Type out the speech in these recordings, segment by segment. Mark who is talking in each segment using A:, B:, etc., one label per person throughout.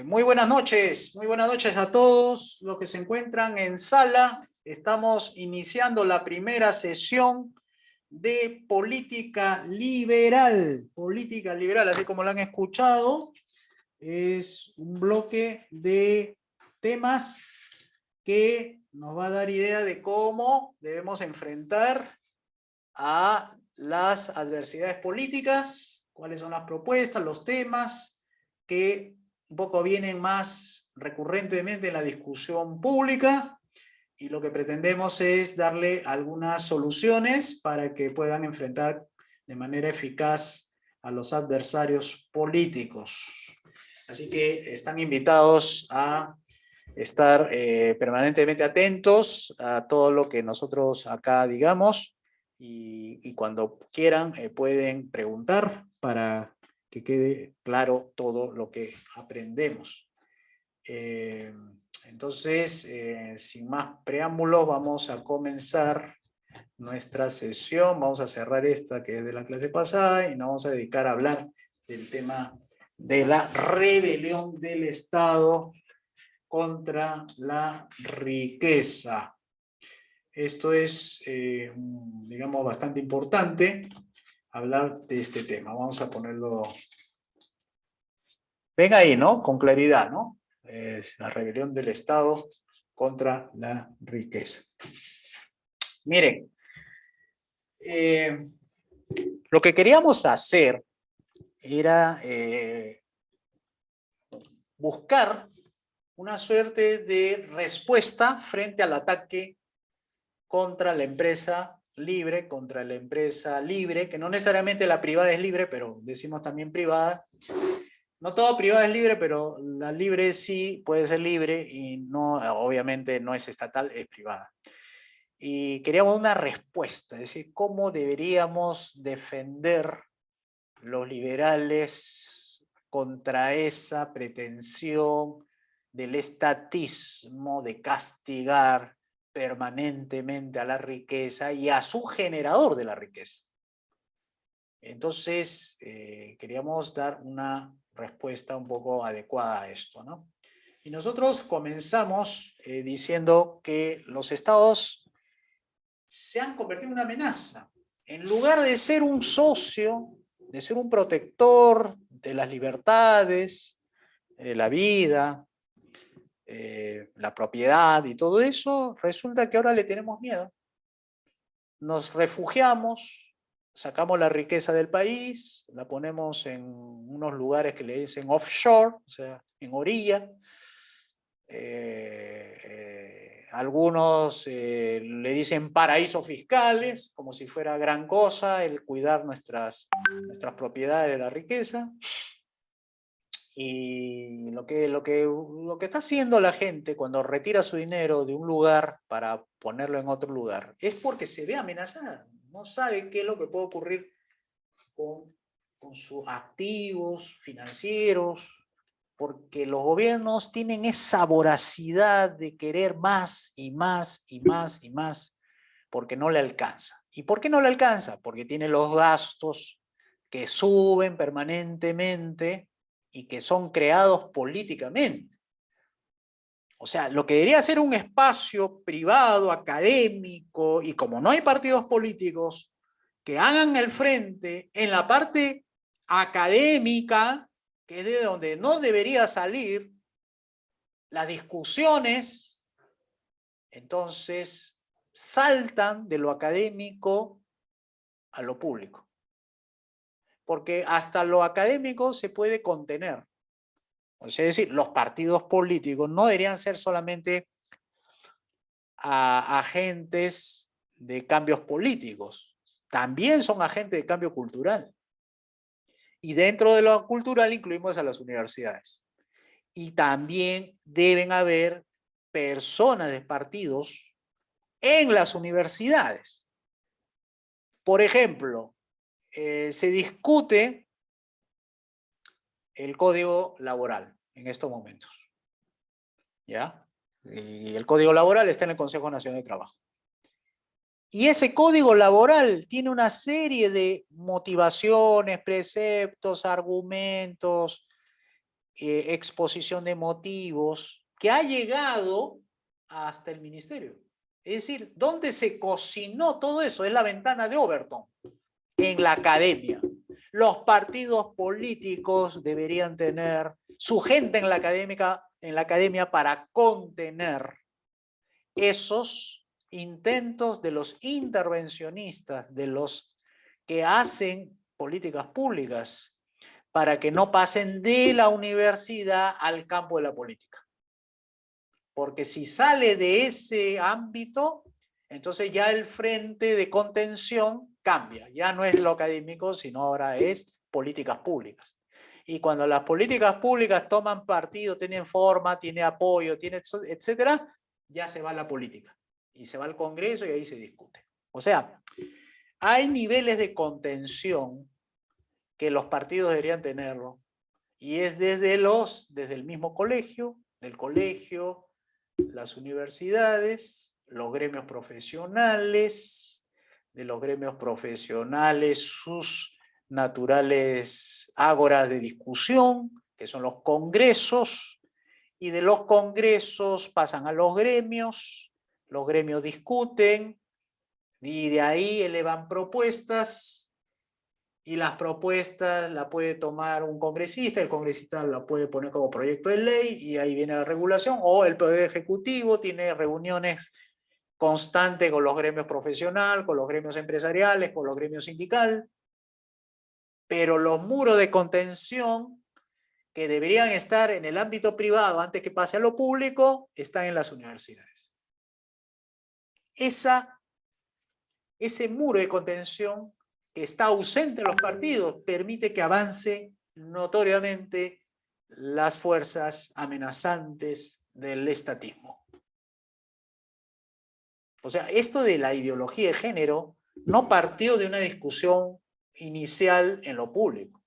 A: Muy buenas noches a todos los que se encuentran en sala. Estamos iniciando la primera sesión de política liberal, así como lo han escuchado. Es un bloque de temas que nos va a dar idea de cómo debemos enfrentar a las adversidades políticas, cuáles son las propuestas, los temas que un poco vienen más recurrentemente en la discusión pública, y lo que pretendemos es darle algunas soluciones para que puedan enfrentar de manera eficaz a los adversarios políticos. Así que están invitados a estar permanentemente atentos a todo lo que nosotros acá digamos, y cuando quieran pueden preguntar para que quede claro todo lo que aprendemos. Entonces, sin más preámbulos, vamos a comenzar nuestra sesión. Vamos a cerrar esta que es de la clase pasada y nos vamos a dedicar a hablar del tema de la rebelión del Estado contra la riqueza. Esto es, digamos, bastante importante hablar de este tema. Vamos a ponerlo. Ven ahí, ¿no? Con claridad, ¿no? Es la rebelión del Estado contra la riqueza. Miren, lo que queríamos hacer era buscar una suerte de respuesta frente al ataque contra la empresa libre, que no necesariamente la privada es libre, pero decimos también privada. No todo privada es libre, pero la libre sí puede ser libre y no, obviamente no es estatal, es privada. Y queríamos una respuesta, es decir, cómo deberíamos defender los liberales contra esa pretensión del estatismo de castigar permanentemente a la riqueza y a su generador de la riqueza. Entonces, queríamos dar una respuesta un poco adecuada a esto, ¿no? Y nosotros comenzamos diciendo que los estados se han convertido en una amenaza. En lugar de ser un socio, de ser un protector de las libertades, la vida, la propiedad y todo eso, resulta que ahora le tenemos miedo. Nos refugiamos, sacamos la riqueza del país, la ponemos en unos lugares que le dicen offshore, o sea, en orilla. Algunos le dicen paraísos fiscales, como si fuera gran cosa el cuidar nuestras propiedades de la riqueza. Y lo que está haciendo la gente cuando retira su dinero de un lugar para ponerlo en otro lugar es porque se ve amenazada. No sabe qué es lo que puede ocurrir con sus activos financieros, porque los gobiernos tienen esa voracidad de querer más y más y más y más, porque no le alcanza. ¿Y por qué no le alcanza? Porque tiene los gastos que suben permanentemente y que son creados políticamente. O sea, lo que debería ser un espacio privado, académico, y como no hay partidos políticos que hagan el frente en la parte académica, que es de donde no debería salir las discusiones, entonces saltan de lo académico a lo público. Porque hasta lo académico se puede contener. Es decir, los partidos políticos no deberían ser solamente agentes de cambios políticos, también son agentes de cambio cultural. Y dentro de lo cultural incluimos a las universidades. Y también deben haber personas de partidos en las universidades. Por ejemplo, se discute el código laboral en estos momentos, ¿ya? Y el código laboral está en el Consejo Nacional de Trabajo. Y ese código laboral tiene una serie de motivaciones, preceptos, argumentos, exposición de motivos, que ha llegado hasta el ministerio. Es decir, ¿dónde se cocinó todo eso? Es la ventana de Overton, en la academia. Los partidos políticos deberían tener su gente en la academia para contener esos intentos de los intervencionistas, de los que hacen políticas públicas, para que no pasen de la universidad al campo de la política. Porque si sale de ese ámbito, entonces ya el frente de contención cambia. Ya no es lo académico, sino ahora es políticas públicas. Y cuando las políticas públicas toman partido, tienen forma, tienen apoyo, tienen etcétera, ya se va a la política. Y se va al Congreso y ahí se discute. O sea, hay niveles de contención que los partidos deberían tenerlo. Y es desde el mismo colegio, del colegio, las universidades, los gremios profesionales, de los gremios profesionales, sus naturales ágoras de discusión, que son los congresos, y de los congresos pasan a los gremios discuten, y de ahí elevan propuestas, y las propuestas la puede tomar un congresista, el congresista la puede poner como proyecto de ley y ahí viene la regulación, o el Poder Ejecutivo tiene reuniones constantes con los gremios profesionales, con los gremios empresariales, con los gremios sindicales, pero los muros de contención que deberían estar en el ámbito privado antes que pase a lo público, están en las universidades. Ese muro de contención que está ausente en los partidos, permite que avance notoriamente las fuerzas amenazantes del estatismo. O sea, esto de la ideología de género no partió de una discusión inicial en lo público.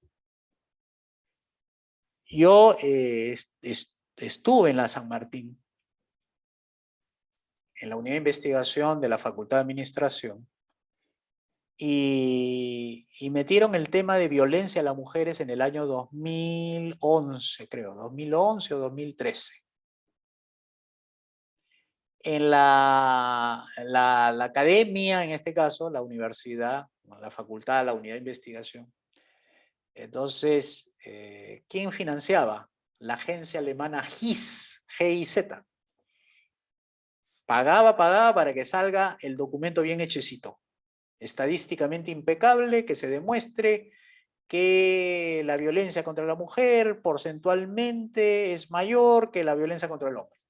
A: Yo estuve en la San Martín, en la unidad de investigación de la Facultad de Administración, y metieron el tema de violencia a las mujeres en el año 2011, creo, 2011 o 2013. En la academia, en este caso, la universidad, la facultad, la unidad de investigación. Entonces, ¿quién financiaba? La agencia alemana GIZ, G-I-Z. Pagaba para que salga el documento bien hechecito, estadísticamente impecable, que se demuestre que la violencia contra la mujer porcentualmente es mayor que la violencia contra el hombre.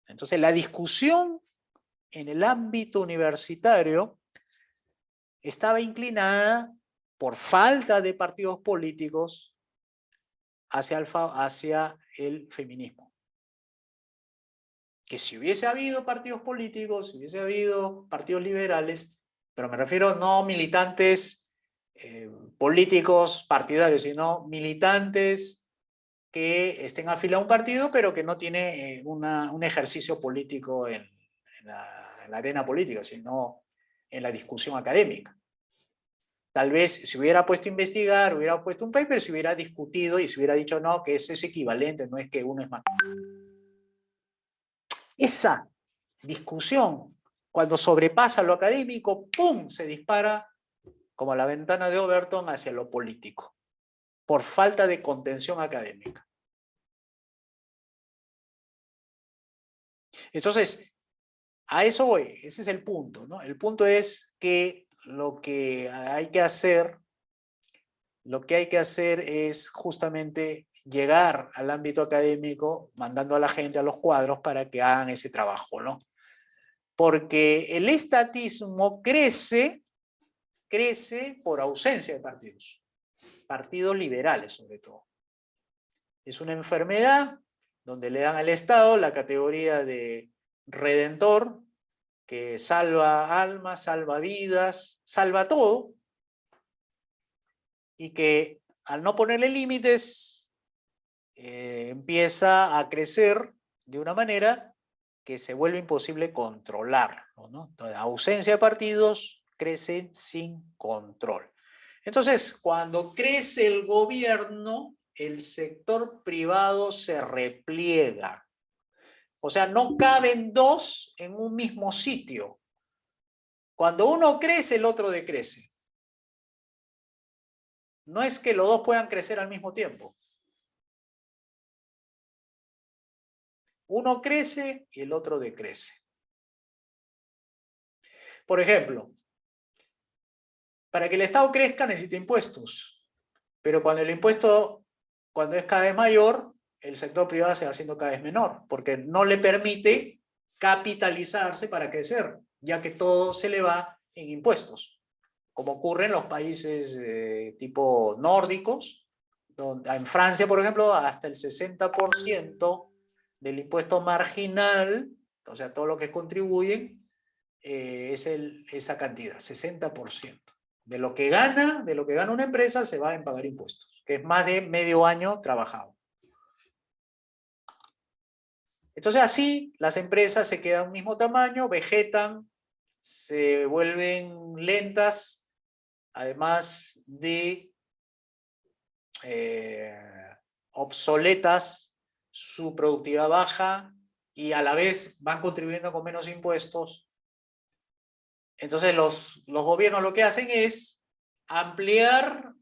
A: Entonces, la discusión en el ámbito universitario estaba inclinada por falta de partidos políticos hacia el feminismo. Que si hubiese habido partidos políticos, si hubiese habido partidos liberales, pero me refiero no militantes políticos partidarios, sino militantes que estén afiliados a un partido, pero que no tiene un ejercicio político en la arena política, sino en la discusión académica. Tal vez si hubiera puesto a investigar, hubiera puesto un paper, se hubiera discutido y se hubiera dicho no, que eso es equivalente, no es que uno es más. Esa discusión, cuando sobrepasa lo académico, ¡pum!, se dispara como la ventana de Overton hacia lo político, por falta de contención académica. Entonces, a eso voy, ese es el punto, ¿no? El punto es que lo que hay que hacer es justamente llegar al ámbito académico mandando a la gente a los cuadros para que hagan ese trabajo, ¿no? Porque el estatismo crece por ausencia de partidos liberales sobre todo. Es una enfermedad donde le dan al Estado la categoría de redentor, que salva almas, salva vidas, salva todo, y que al no ponerle límites empieza a crecer de una manera que se vuelve imposible controlarlo, ¿no? Entonces, ausencia de partidos, crece sin control. Entonces, cuando crece el gobierno, el sector privado se repliega. O sea, no caben dos en un mismo sitio. Cuando uno crece, el otro decrece. No es que los dos puedan crecer al mismo tiempo. Uno crece y el otro decrece. Por ejemplo, para que el Estado crezca necesita impuestos. Pero cuando el impuesto, cuando es cada vez mayor, el sector privado se va haciendo cada vez menor, porque no le permite capitalizarse para crecer, ya que todo se le va en impuestos, como ocurre en los países tipo nórdicos, donde, en Francia, por ejemplo, hasta el 60% del impuesto marginal, o sea, todo lo que contribuyen, es esa cantidad, 60%. De lo que gana una empresa se va en pagar impuestos, que es más de medio año trabajado. Entonces así las empresas se quedan un mismo tamaño, vegetan, se vuelven lentas, además de obsoletas, su productividad baja y a la vez van contribuyendo con menos impuestos. Entonces los gobiernos lo que hacen es ampliar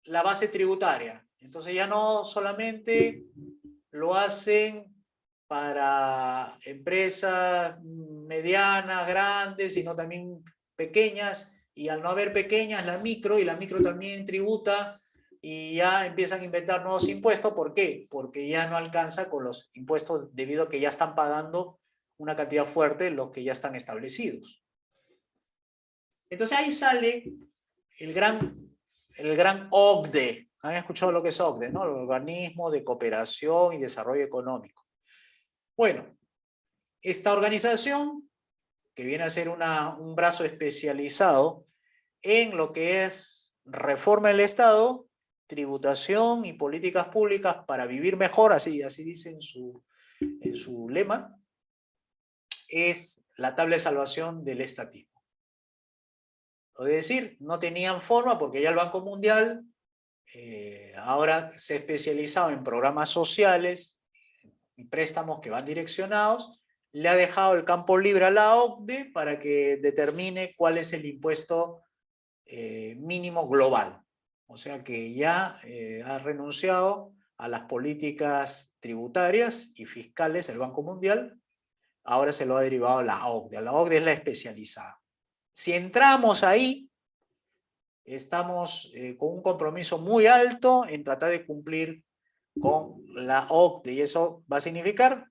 A: la base tributaria. Entonces ya no solamente lo hacen para empresas medianas, grandes, sino también pequeñas, y al no haber pequeñas, la micro, y la micro también tributa, y ya empiezan a inventar nuevos impuestos. ¿Por qué? Porque ya no alcanza con los impuestos debido a que ya están pagando una cantidad fuerte los que ya están establecidos. Entonces ahí sale el gran OCDE. ¿Han escuchado lo que es OCDE, no? El Organismo de Cooperación y Desarrollo Económico. Bueno, esta organización, que viene a ser un brazo especializado en lo que es reforma del Estado, tributación y políticas públicas para vivir mejor, así dice en su lema, es la tabla de salvación del estatismo. Es decir, no tenían forma porque ya el Banco Mundial ahora se ha especializado en programas sociales y préstamos que van direccionados, le ha dejado el campo libre a la OCDE para que determine cuál es el impuesto mínimo global. O sea que ya ha renunciado a las políticas tributarias y fiscales el Banco Mundial, ahora se lo ha derivado a la OCDE. La OCDE es la especializada. Si entramos ahí, estamos con un compromiso muy alto en tratar de cumplir con la OCDE, y eso va a significar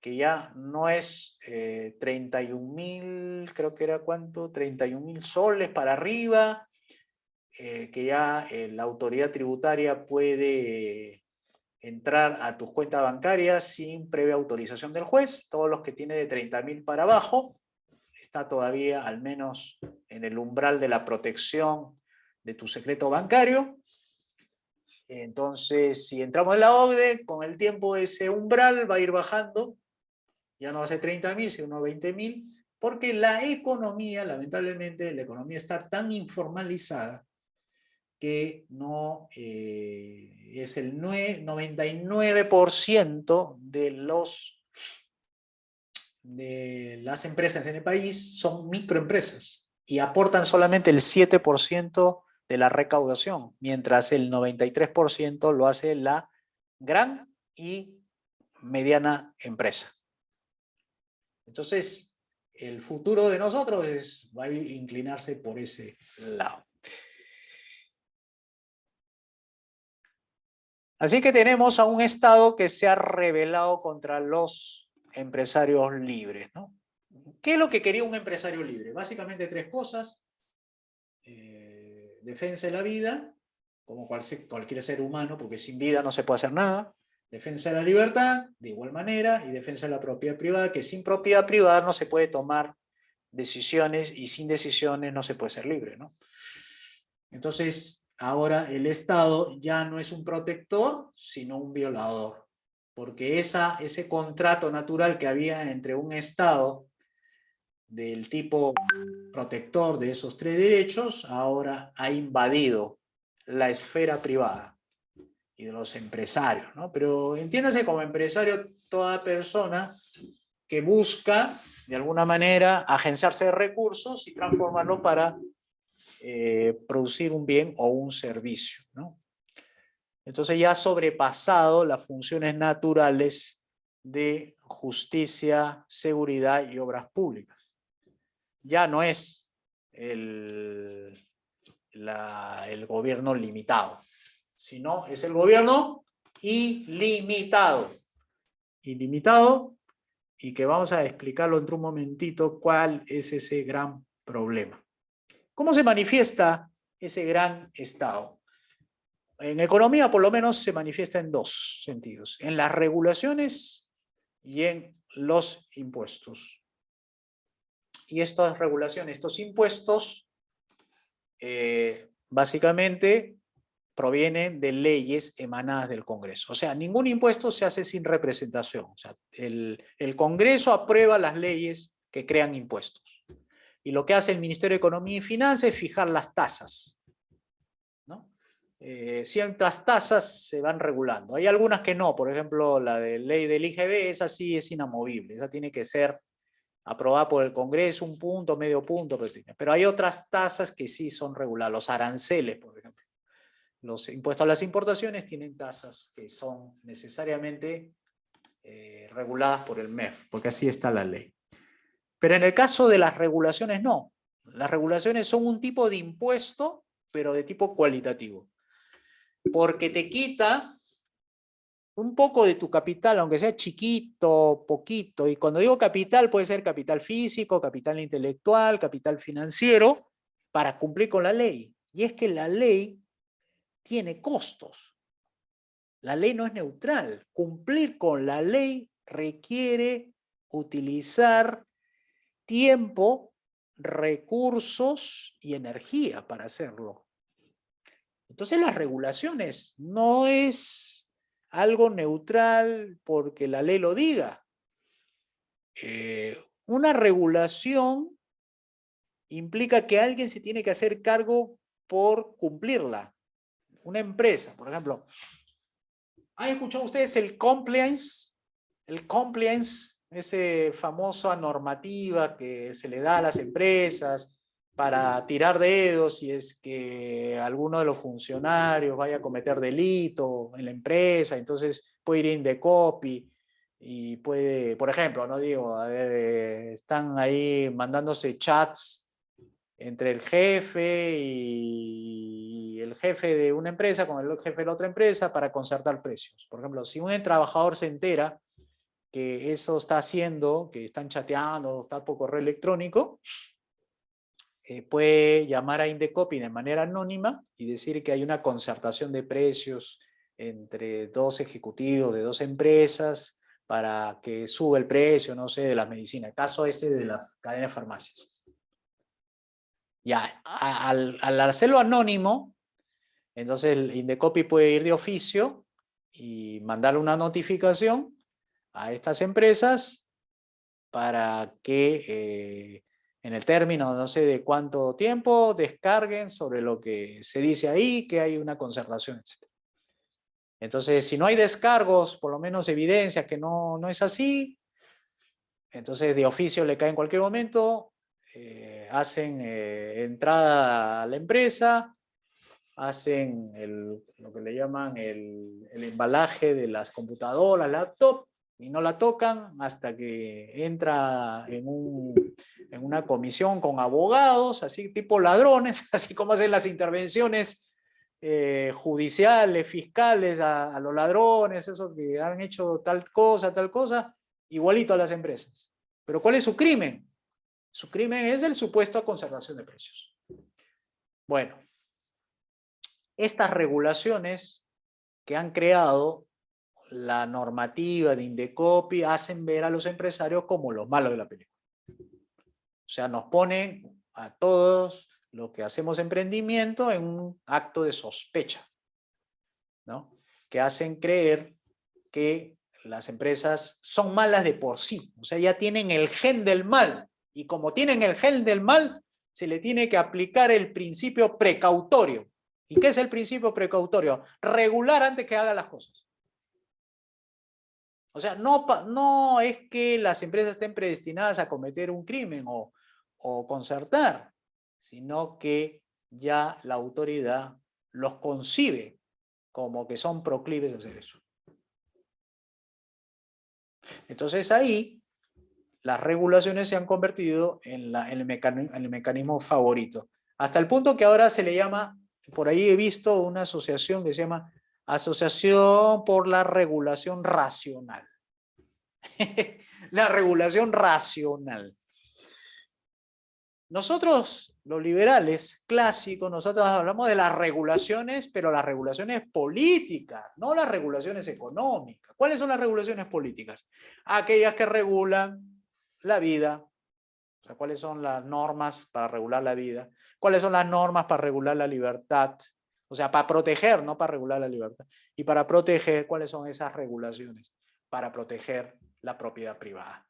A: que ya no es 31.000, creo que era cuánto, 31.000 soles para arriba, que ya la autoridad tributaria puede entrar a tus cuentas bancarias sin previa autorización del juez. Todos los que tienen de 30.000 para abajo está todavía al menos en el umbral de la protección de tu secreto bancario. Entonces, si entramos en la OCDE, con el tiempo ese umbral va a ir bajando, ya no va a ser 30.000, sino 20.000, porque la economía, lamentablemente, la economía está tan informalizada que no es el 99% de las empresas en el país son microempresas y aportan solamente el 7% de la recaudación, mientras el 93% lo hace la gran y mediana empresa. Entonces, el futuro de nosotros va a inclinarse por ese lado. Así que tenemos a un Estado que se ha rebelado contra los empresarios libres, ¿no? ¿Qué es lo que quería un empresario libre? Básicamente tres cosas. Defensa de la vida, como cualquier ser humano, porque sin vida no se puede hacer nada. Defensa de la libertad, de igual manera, y defensa de la propiedad privada, que sin propiedad privada no se puede tomar decisiones y sin decisiones no se puede ser libre, ¿no? Entonces, ahora el Estado ya no es un protector, sino un violador, porque ese contrato natural que había entre un Estado del tipo protector de esos tres derechos, ahora ha invadido la esfera privada. y de los empresarios, ¿no? Pero entiéndase como empresario toda persona que busca, de alguna manera, agenciarse de recursos y transformarlo para producir un bien o un servicio, ¿no? Entonces ya ha sobrepasado las funciones naturales de justicia, seguridad y obras públicas. Ya no es el gobierno limitado, sino es el gobierno ilimitado. Ilimitado, y que vamos a explicarlo entre un momentito cuál es ese gran problema. ¿Cómo se manifiesta ese gran Estado? En economía, por lo menos, se manifiesta en dos sentidos: en las regulaciones y en los impuestos. Y estas regulaciones, estos impuestos, básicamente provienen de leyes emanadas del Congreso. O sea, ningún impuesto se hace sin representación. O sea, el Congreso aprueba las leyes que crean impuestos. Y lo que hace el Ministerio de Economía y Finanzas es fijar las tasas, ¿no? Ciertas tasas se van regulando. Hay algunas que no, por ejemplo, la de ley del IGB, esa sí es inamovible, esa tiene que ser aprobada por el Congreso, un punto, medio punto, pero hay otras tasas que sí son reguladas, los aranceles, por ejemplo. Los impuestos a las importaciones tienen tasas que son necesariamente reguladas por el MEF, porque así está la ley. Pero en el caso de las regulaciones no. Las regulaciones son un tipo de impuesto, pero de tipo cualitativo. Porque te quita un poco de tu capital, aunque sea chiquito, poquito. Y cuando digo capital, puede ser capital físico, capital intelectual, capital financiero, para cumplir con la ley. Y es que la ley tiene costos. La ley no es neutral. Cumplir con la ley requiere utilizar tiempo, recursos y energía para hacerlo. Entonces las regulaciones no es algo neutral porque la ley lo diga. Una regulación implica que alguien se tiene que hacer cargo por cumplirla. Una empresa, por ejemplo. ¿Han escuchado ustedes el compliance? El compliance, esa famosa normativa que se le da a las empresas para tirar dedos si es que alguno de los funcionarios vaya a cometer delito en la empresa, entonces puede ir Indecopi y puede, por ejemplo, no digo, a ver, están ahí mandándose chats entre el jefe y el jefe de una empresa con el jefe de la otra empresa para concertar precios. Por ejemplo, si un trabajador se entera que eso está haciendo, que están chateando, está por correo electrónico, puede llamar a Indecopi de manera anónima y decir que hay una concertación de precios entre dos ejecutivos de dos empresas para que suba el precio, no sé, de las medicinas. El caso ese de las cadenas de farmacias. Ya, al hacerlo anónimo, entonces el Indecopi puede ir de oficio y mandar una notificación a estas empresas para que en el término no sé de cuánto tiempo descarguen sobre lo que se dice ahí, que hay una concertación, etc. Entonces, si no hay descargos, por lo menos evidencias que no es así, entonces de oficio le cae en cualquier momento, hacen entrada a la empresa, hacen lo que le llaman el embalaje de las computadoras, laptop, y no la tocan hasta que entra en una comisión con abogados, así tipo ladrones, así como hacen las intervenciones judiciales, fiscales a los ladrones, esos que han hecho tal cosa, igualito a las empresas. Pero ¿cuál es su crimen? Su crimen es el supuesto a conservación de precios. Bueno, estas regulaciones que han creado la normativa de Indecopi hacen ver a los empresarios como los malos de la película. O sea, nos ponen a todos los que hacemos emprendimiento en un acto de sospecha, ¿no? Que hacen creer que las empresas son malas de por sí. O sea, ya tienen el gen del mal. Y como tienen el gen del mal, se le tiene que aplicar el principio precautorio. ¿Y qué es el principio precautorio? Regular antes que haga las cosas. O sea, no es que las empresas estén predestinadas a cometer un crimen o concertar, sino que ya la autoridad los concibe como que son proclives a hacer eso. Entonces ahí las regulaciones se han convertido en el mecanismo favorito. Hasta el punto que ahora se le llama, por ahí he visto una asociación que se llama Asociación por la Regulación Racional. La regulación racional. Nosotros, los liberales clásicos, nosotros hablamos de las regulaciones, pero las regulaciones políticas, no las regulaciones económicas. ¿Cuáles son las regulaciones políticas? Aquellas que regulan la vida. O sea, ¿cuáles son las normas para regular la vida? ¿Cuáles son las normas para regular la libertad? O sea, para proteger, no para regular la libertad. Y para proteger, ¿cuáles son esas regulaciones? Para proteger la propiedad privada.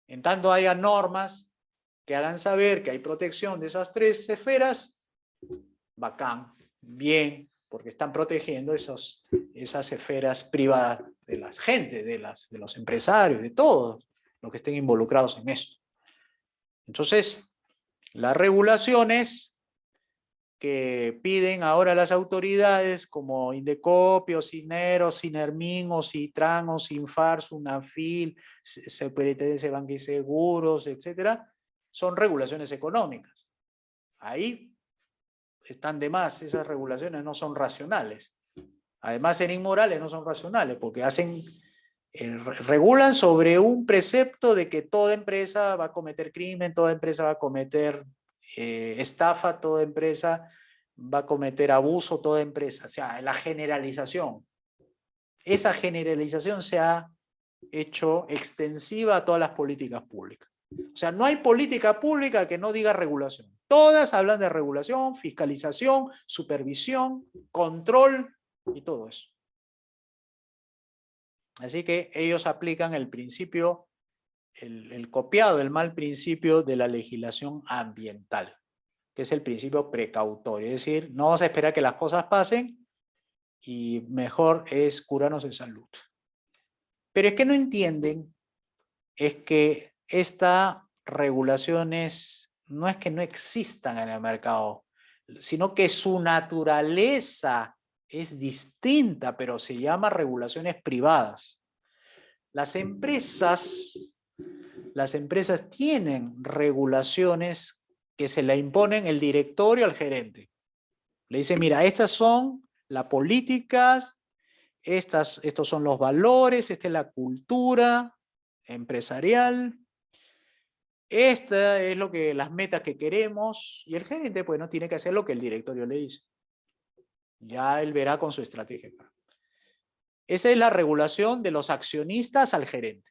A: En tanto haya normas que hagan saber que hay protección de esas tres esferas, bacán, bien, porque están protegiendo esas esferas privadas de las gente, de los empresarios, de todos los que estén involucrados en esto. Entonces, las regulaciones que piden ahora las autoridades como Indecopio, Cinero, Sinermin, Citran, Sinfar, Sunafil, Superintendencia de Banca y Seguros, etcétera, son regulaciones económicas. Ahí están de más, esas regulaciones no son racionales. Además, en inmorales no son racionales porque regulan sobre un precepto de que toda empresa va a cometer crimen, toda empresa va a cometer estafa, toda empresa va a cometer abuso, toda empresa. O sea, la generalización. Esa generalización se ha hecho extensiva a todas las políticas públicas. O sea, no hay política pública que no diga regulación. Todas hablan de regulación, fiscalización, supervisión, control y todo eso. Así que ellos aplican el principio, el copiado del mal principio de la legislación ambiental, que es el principio precautorio. Es decir, no vamos a esperar que las cosas pasen y mejor es curarnos en salud. Pero es que no entienden, es que estas regulaciones no es que no existan en el mercado, sino que su naturaleza es distinta, pero se llama regulaciones privadas. Las empresas tienen regulaciones que se le imponen el directorio al gerente. Le dice, mira, estas son las políticas, estos son los valores, esta es la cultura empresarial, esta es las metas que queremos, y el gerente pues no tiene que hacer lo que el directorio le dice. Ya él verá con su estrategia. Esa es la regulación de los accionistas al gerente.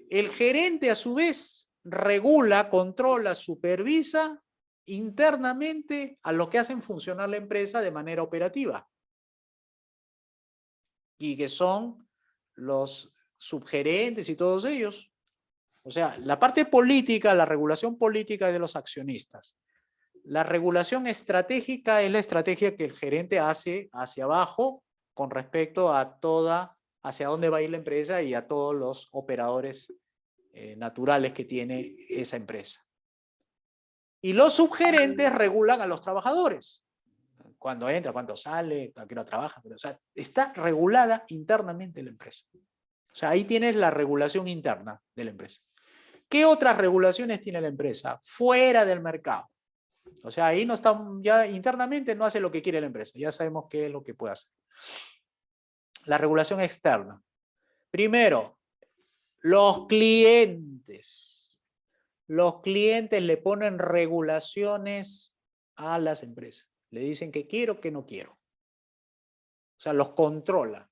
A: El gerente a su vez regula, controla, supervisa internamente a los que hacen funcionar la empresa de manera operativa. Y que son los subgerentes y todos ellos. O sea, la parte política, la regulación política es de los accionistas. La regulación estratégica es la estrategia que el gerente hace hacia abajo con respecto a hacia dónde va a ir la empresa y a todos los operadores naturales que tiene esa empresa. Y los subgerentes regulan a los trabajadores. Cuándo entra, cuándo sale, a qué hora trabaja. O sea, está regulada internamente la empresa. O sea, ahí tienes la regulación interna de la empresa. ¿Qué otras regulaciones tiene la empresa? Fuera del mercado. O sea, ahí no está, ya internamente no hace lo que quiere la empresa. Ya sabemos qué es lo que puede hacer. La regulación externa. Primero, los clientes. Los clientes le ponen regulaciones a las empresas. Le dicen que quiero, que no quiero. O sea, los controla.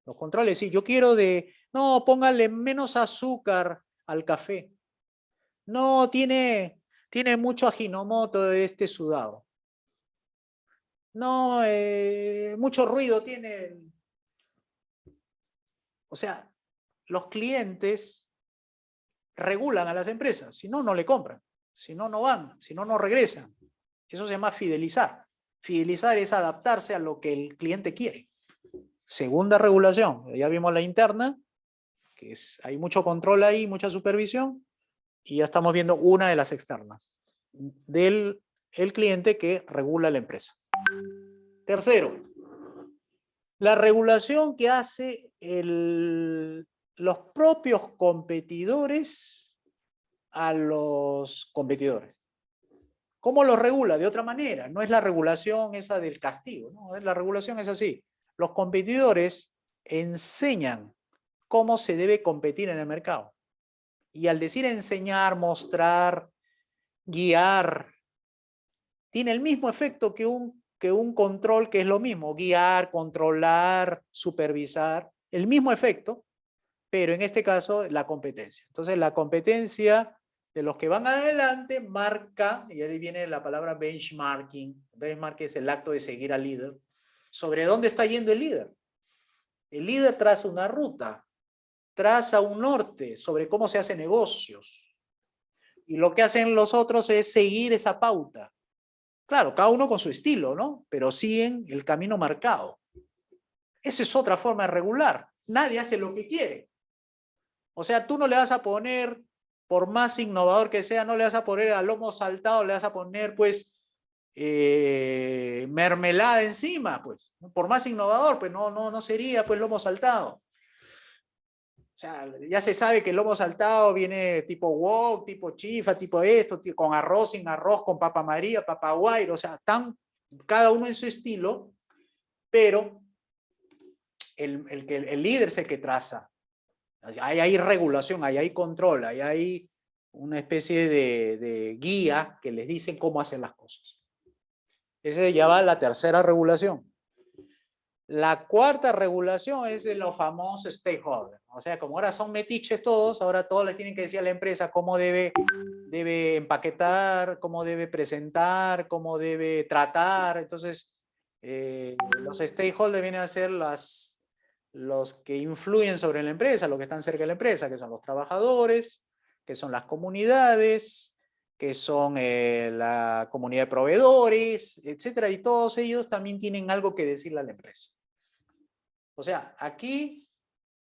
A: Los controla, sí, yo quiero no, póngale menos azúcar al café. No, tiene mucho ajinomoto de este sudado. No, mucho ruido tiene. O sea, los clientes regulan a las empresas, si no, no le compran, si no, no van, si no, no regresan. Eso se llama fidelizar. Fidelizar es adaptarse a lo que el cliente quiere. Segunda regulación, ya vimos la interna, que hay mucho control ahí, mucha supervisión, y ya estamos viendo una de las externas, del el cliente que regula la empresa. Tercero, la regulación que hace los propios competidores a los competidores. ¿Cómo los regula? De otra manera, no es la regulación esa del castigo, ¿no? La regulación es así. Los competidores enseñan cómo se debe competir en el mercado. Y al decir enseñar, mostrar, guiar, tiene el mismo efecto que un control, que es lo mismo, guiar, controlar, supervisar, el mismo efecto, pero en este caso la competencia. Entonces la competencia de los que van adelante marca, y ahí viene la palabra benchmarking. Benchmark es el acto de seguir al líder. ¿Sobre dónde está yendo el líder? El líder traza una ruta, traza un norte sobre cómo se hacen negocios. Y lo que hacen los otros es seguir esa pauta. Claro, cada uno con su estilo, ¿no? Pero siguen el camino marcado. Esa es otra forma de regular. Nadie hace lo que quiere. O sea, tú no le vas a poner, por más innovador que sea, no le vas a poner al lomo saltado, le vas a poner, pues, mermelada encima, pues. Por más innovador, pues no sería, pues, lomo saltado. O sea, ya se sabe que el lomo saltado viene tipo wok, tipo chifa, tipo esto, con arroz, sin arroz, con papa María, papa guairo, o sea, están cada uno en su estilo, pero el líder es el que traza. Hay regulación, hay control, hay una especie de guía que les dicen cómo hacer las cosas. Ese ya va la tercera regulación. La cuarta regulación es de los famosos stakeholders. O sea, como ahora son metiches todos, ahora todos les tienen que decir a la empresa cómo debe empaquetar, cómo debe presentar, cómo debe tratar. Entonces, los stakeholders vienen a ser los que influyen sobre la empresa, los que están cerca de la empresa, que son los trabajadores, que son las comunidades, que son la comunidad de proveedores, etcétera, y todos ellos también tienen algo que decirle a la empresa. O sea, aquí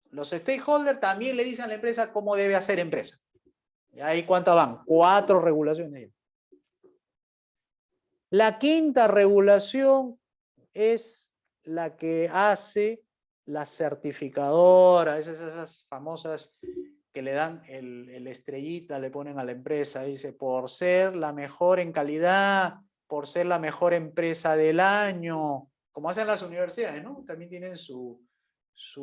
A: los stakeholders también le dicen a la empresa cómo debe hacer empresa. ¿Y ahí cuántas van? 4 regulaciones. La quinta regulación es la que hace la certificadora, esas famosas que le dan el estrellita, le ponen a la empresa, dice, por ser la mejor en calidad, por ser la mejor empresa del año, como hacen las universidades, ¿no? También tienen su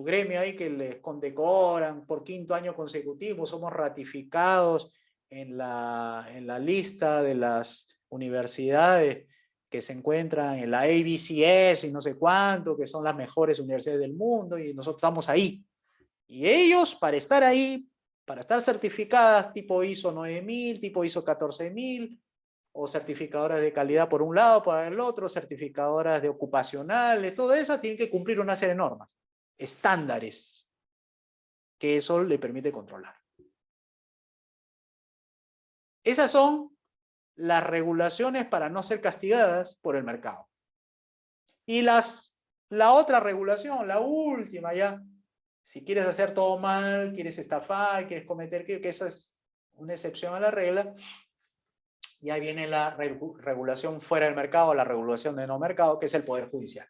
A: gremio ahí que les condecoran por 5º año consecutivo, somos ratificados en la lista de las universidades que se encuentran en la ABCS y no sé cuánto, que son las mejores universidades del mundo, y nosotros estamos ahí. Y ellos, para estar ahí, para estar certificadas tipo ISO 9000, tipo ISO 14000, o certificadoras de calidad por un lado, por el otro, certificadoras de ocupacionales, todo eso tienen que cumplir una serie de normas, estándares, que eso le permite controlar. Esas son las regulaciones para no ser castigadas por el mercado. Y la otra regulación, la última ya, si quieres hacer todo mal, quieres estafar, quieres cometer, que eso es una excepción a la regla, y ahí viene la regulación fuera del mercado, la regulación de no mercado, que es el Poder Judicial.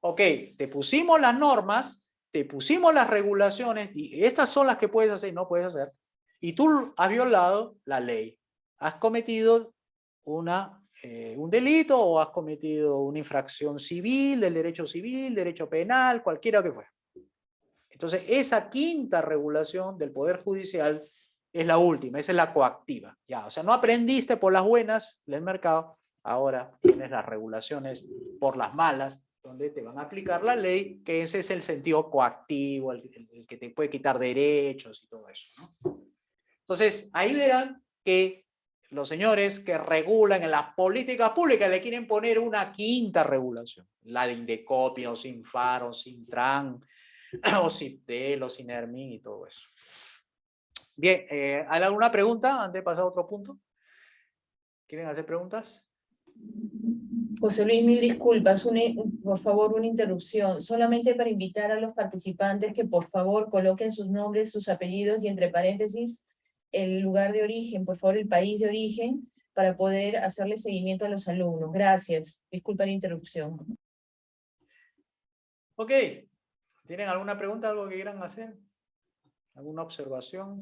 A: Ok, te pusimos las normas, te pusimos las regulaciones, y estas son las que puedes hacer y no puedes hacer, y tú has violado la ley, has cometido un delito o has cometido una infracción civil, del derecho penal, cualquiera que fuera. Entonces, esa quinta regulación del Poder Judicial es la última, esa es la coactiva. Ya, o sea, no aprendiste por las buenas del mercado, ahora tienes las regulaciones por las malas, donde te van a aplicar la ley, que ese es el sentido coactivo, el que te puede quitar derechos y todo eso, ¿no? Entonces, ahí verán que los señores que regulan en las políticas públicas le quieren poner una quinta regulación, la de Indecopio, Sinfar, o Sintran, o Ciptel, o Sinermin y todo eso. Bien, ¿hay alguna pregunta antes de pasar a otro punto? ¿Quieren hacer preguntas?
B: José Luis, mil disculpas, por favor, una interrupción. Solamente para invitar a los participantes que por favor coloquen sus nombres, sus apellidos y entre paréntesis el lugar de origen, por favor, el país de origen, para poder hacerle seguimiento a los alumnos. Gracias. Disculpa la interrupción.
A: Ok. ¿Tienen alguna pregunta, algo que quieran hacer? ¿Alguna observación?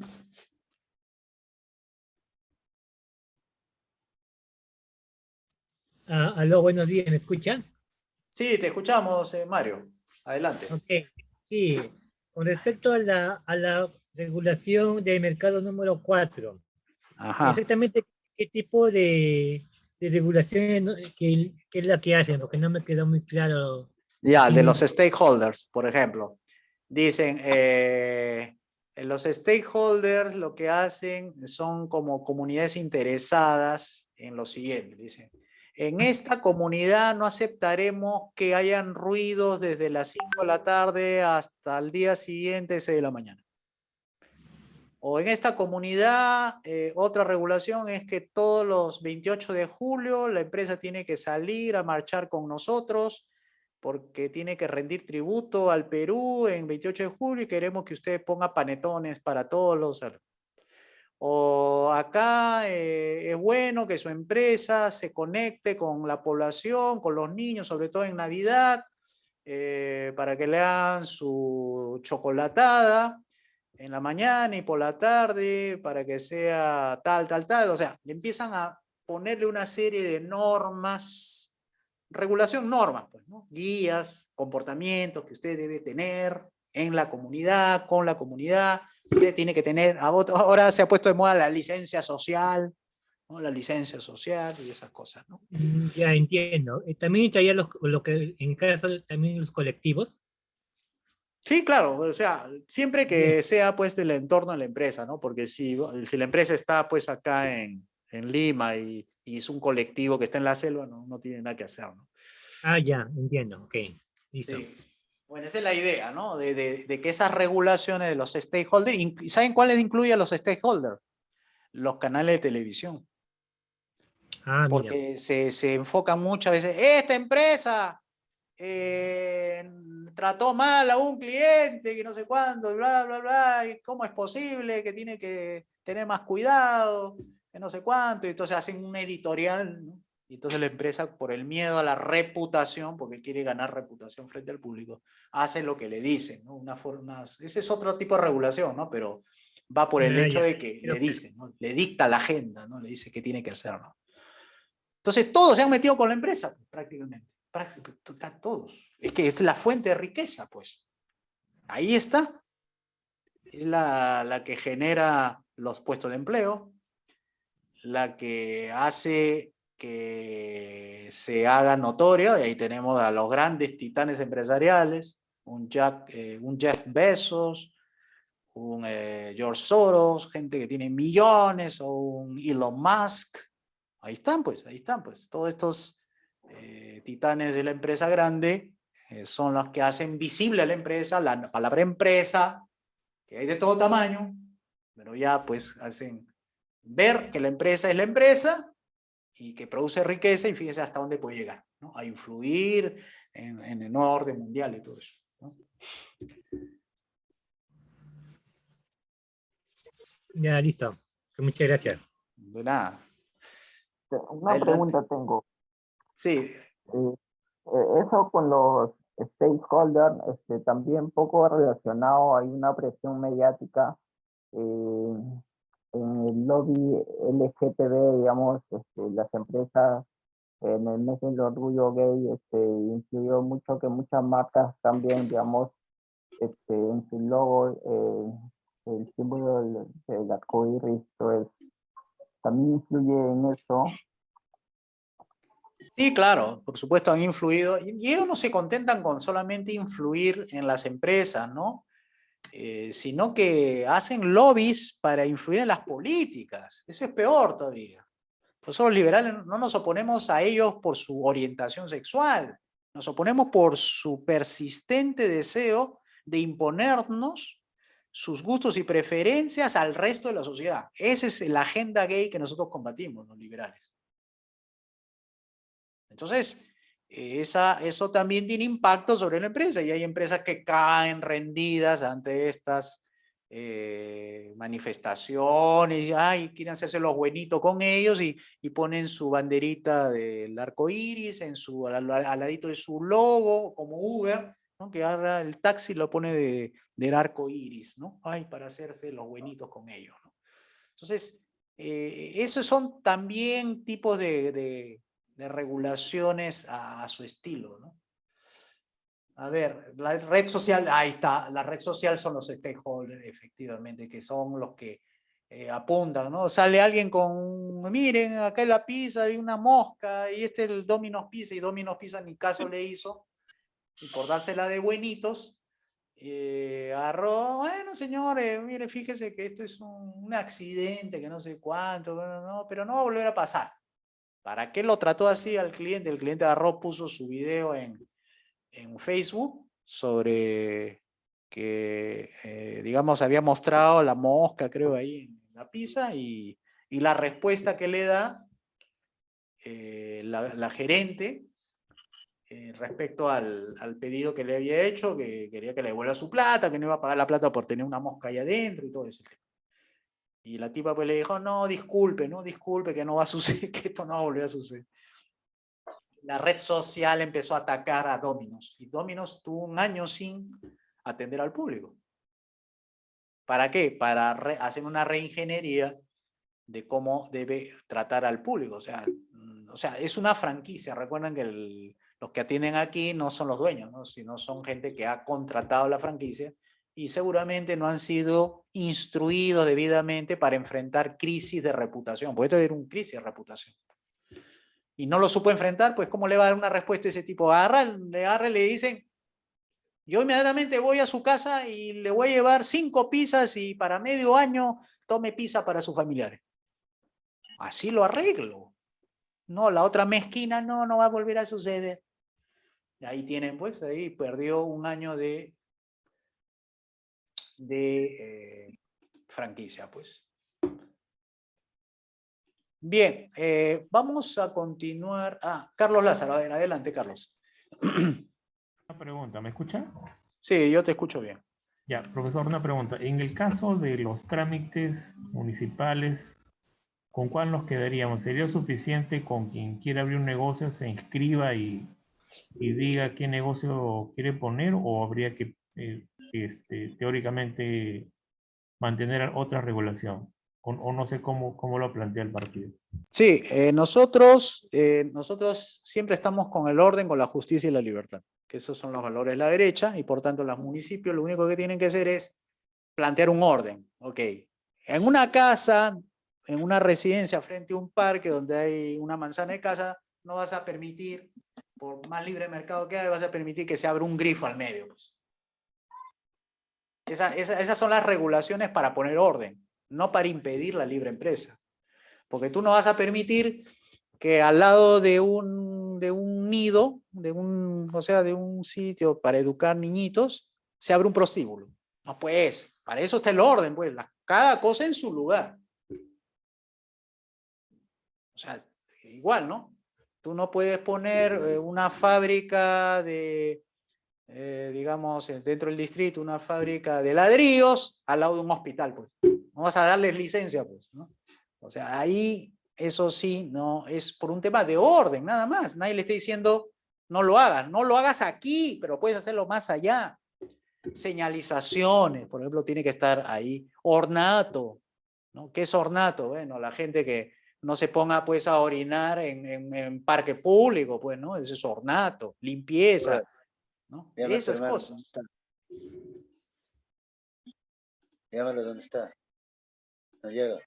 C: Aló, buenos días, ¿me escuchan?
A: Sí, te escuchamos, Mario. Adelante.
C: Ok, sí. Con respecto a la regulación del mercado número 4,
A: Ajá.
C: exactamente qué tipo de regulación que es la que hacen, porque no me quedó muy claro.
A: Ya,
C: Aquí
A: de los
C: mismo.
A: stakeholders, por ejemplo. Dicen, los stakeholders lo que hacen son como comunidades interesadas en lo siguiente. Dicen, en esta comunidad no aceptaremos que hayan ruidos desde las 5 de la tarde hasta el día siguiente, 6 de la mañana. O en esta comunidad, otra regulación es que todos los 28 de julio la empresa tiene que salir a marchar con nosotros porque tiene que rendir tributo al Perú en 28 de julio y queremos que usted ponga panetones para todos los... O acá es bueno que su empresa se conecte con la población, con los niños, sobre todo en Navidad, para que le hagan su chocolatada en la mañana y por la tarde, para que sea tal, tal, tal. O sea, le empiezan a ponerle una serie de normas, regulación, normas, pues, ¿no? Guías, comportamientos que usted debe tener en la comunidad, con la comunidad. Usted tiene que tener, ahora se ha puesto de moda la licencia social, ¿no? La licencia social y esas cosas, ¿no?
C: Ya entiendo. También estaría lo que en caso también los colectivos.
A: Sí, claro, o sea, siempre
C: Bien.
A: que sea pues del entorno de la empresa, ¿no? Porque si la empresa está pues acá en Lima y es un colectivo que está en la selva, no tiene nada que hacer, ¿no?
C: Ya, entiendo. Ok, listo.
A: Sí. Bueno, esa es la idea, ¿no? De que esas regulaciones de los stakeholders, ¿saben cuáles incluye a los stakeholders? Los canales de televisión.
C: Mira.
A: Porque se enfocan muchas veces, esta empresa eh, trató mal a un cliente, que no sé cuándo, bla, bla, bla, y cómo es posible que tiene que tener más cuidado, que no sé cuánto, y entonces hacen un editorial, ¿no? Y entonces la empresa, por el miedo a la reputación, porque quiere ganar reputación frente al público, hace lo que le dicen, ¿no? Ese es otro tipo de regulación, ¿no? Pero va por el hecho
C: Ya.
A: de que
C: Creo
A: le
C: que
A: dicen, ¿no? Le dicta la agenda, ¿no? Le dice qué tiene que hacer, ¿no? Entonces todos se han metido con la empresa, prácticamente. Todos. Es que es la fuente de riqueza, pues. Ahí está. Es la que genera los puestos de empleo, la que hace que se haga notorio, y ahí tenemos a los grandes titanes empresariales, un Jeff Bezos, un George Soros, gente que tiene millones, o un Elon Musk. Ahí están, pues, todos estos titanes de la empresa grande son los que hacen visible a la empresa, la palabra empresa, que hay de todo tamaño, pero ya pues hacen ver que la empresa es la empresa y que produce riqueza y fíjense hasta dónde puede llegar, ¿no? A influir en el nuevo orden mundial y todo eso, ¿no?
C: Ya, listo. Muchas gracias.
A: De nada.
D: Una
A: Adelante.
D: pregunta tengo.
A: Sí,
D: Eh, Eso con los stakeholders, también poco relacionado, hay una presión mediática en el lobby LGTB, digamos, las empresas en el mes del orgullo gay, influyó mucho que muchas marcas también, digamos, en su logo, el símbolo del arcoíris, pues, también influye en eso.
A: sí, claro, por supuesto han influido, y ellos no se contentan con solamente influir en las empresas, ¿no? Sino que hacen lobbies para influir en las políticas. Eso es peor todavía. Nosotros los liberales no nos oponemos a ellos por su orientación sexual, nos oponemos por su persistente deseo de imponernos sus gustos y preferencias al resto de la sociedad. Esa es la agenda gay que nosotros combatimos, los liberales. Entonces, eso también tiene impacto sobre la empresa y hay empresas que caen rendidas ante estas manifestaciones, y quieren hacerse los buenitos con ellos y ponen su banderita del arco iris al ladito de su logo, como Uber, ¿no? Que agarra el taxi y lo pone del arco iris, ¿no? Para hacerse los buenitos con ellos, ¿no? Entonces, esos son también tipos de regulaciones a su estilo, ¿no? A ver, la red social, ahí está, la red social son los stakeholders, efectivamente, que son los que apuntan, ¿no? Sale alguien con, miren, acá en la pizza hay una mosca, y este es el Domino's Pizza, y Domino's Pizza ni caso le hizo, y por dársela de buenitos, agarró, bueno, señores, mire, fíjese que esto es un accidente, que no sé cuánto, no, pero no va a volver a pasar. ¿Para qué lo trató así al cliente? El cliente agarró, puso su video en Facebook sobre que, digamos, había mostrado la mosca, creo, ahí en la pizza, y la respuesta que le da la gerente respecto al pedido que le había hecho, que quería que le devuelva su plata, que no iba a pagar la plata por tener una mosca ahí adentro y todo eso. Y la tipa pues le dijo, no, disculpe, que no va a suceder, que esto no va a volver a suceder. La red social empezó a atacar a Domino's y Domino's tuvo un año sin atender al público. ¿Para qué? Para hacer una reingeniería de cómo debe tratar al público. O sea, es una franquicia. Recuerden que los que atienden aquí no son los dueños, ¿no? Sino son gente que ha contratado la franquicia y seguramente no han sido instruidos debidamente para enfrentar crisis de reputación. Porque esto era una crisis de reputación. Y no lo supo enfrentar, pues ¿cómo le va a dar una respuesta a ese tipo? Le dicen, yo inmediatamente voy a su casa y le voy a llevar 5 pizzas y para medio año tome pizza para sus familiares. Así lo arreglo. No, la otra mezquina no va a volver a suceder. Y ahí tienen, pues, ahí perdió un año de franquicia, pues. Bien, vamos a continuar. Carlos Lázaro, a ver, adelante, Carlos.
E: Una pregunta, ¿me escucha?
A: Sí, yo te escucho bien.
E: Ya, profesor, una pregunta. En el caso de los trámites municipales, ¿con cuál nos quedaríamos? ¿Sería suficiente con quien quiera abrir un negocio, se inscriba y diga qué negocio quiere poner, o habría que teóricamente mantener otra regulación? O no sé cómo lo plantea el partido.
A: Sí, nosotros siempre estamos con el orden, con la justicia y la libertad, que esos son los valores de la derecha, y por tanto los municipios lo único que tienen que hacer es plantear un orden. Ok, en una casa, en una residencia frente a un parque donde hay una manzana de casa, no vas a permitir, por más libre mercado que haya, vas a permitir que se abra un grifo al medio. Pues. Esas son las regulaciones para poner orden, no para impedir la libre empresa. Porque tú no vas a permitir que al lado de un nido, de un sitio para educar niñitos, se abra un prostíbulo. No, pues, para eso está el orden, pues, cada cosa en su lugar. O sea, igual, ¿no? Tú no puedes poner una fábrica digamos, dentro del distrito, una fábrica de ladrillos al lado de un hospital, pues. No vas a darles licencia, pues, ¿no? O sea, ahí, eso sí, no, es por un tema de orden, nada más. Nadie le está diciendo, no lo hagas aquí, pero puedes hacerlo más allá. Señalizaciones, por ejemplo, tiene que estar ahí. Ornato, ¿no? ¿Qué es ornato? Bueno, la gente que no se ponga, pues, a orinar en parque público, pues, ¿no? Eso es ornato. Limpieza, ¿no? Esas cosas.
F: Llámalo donde está. No llega.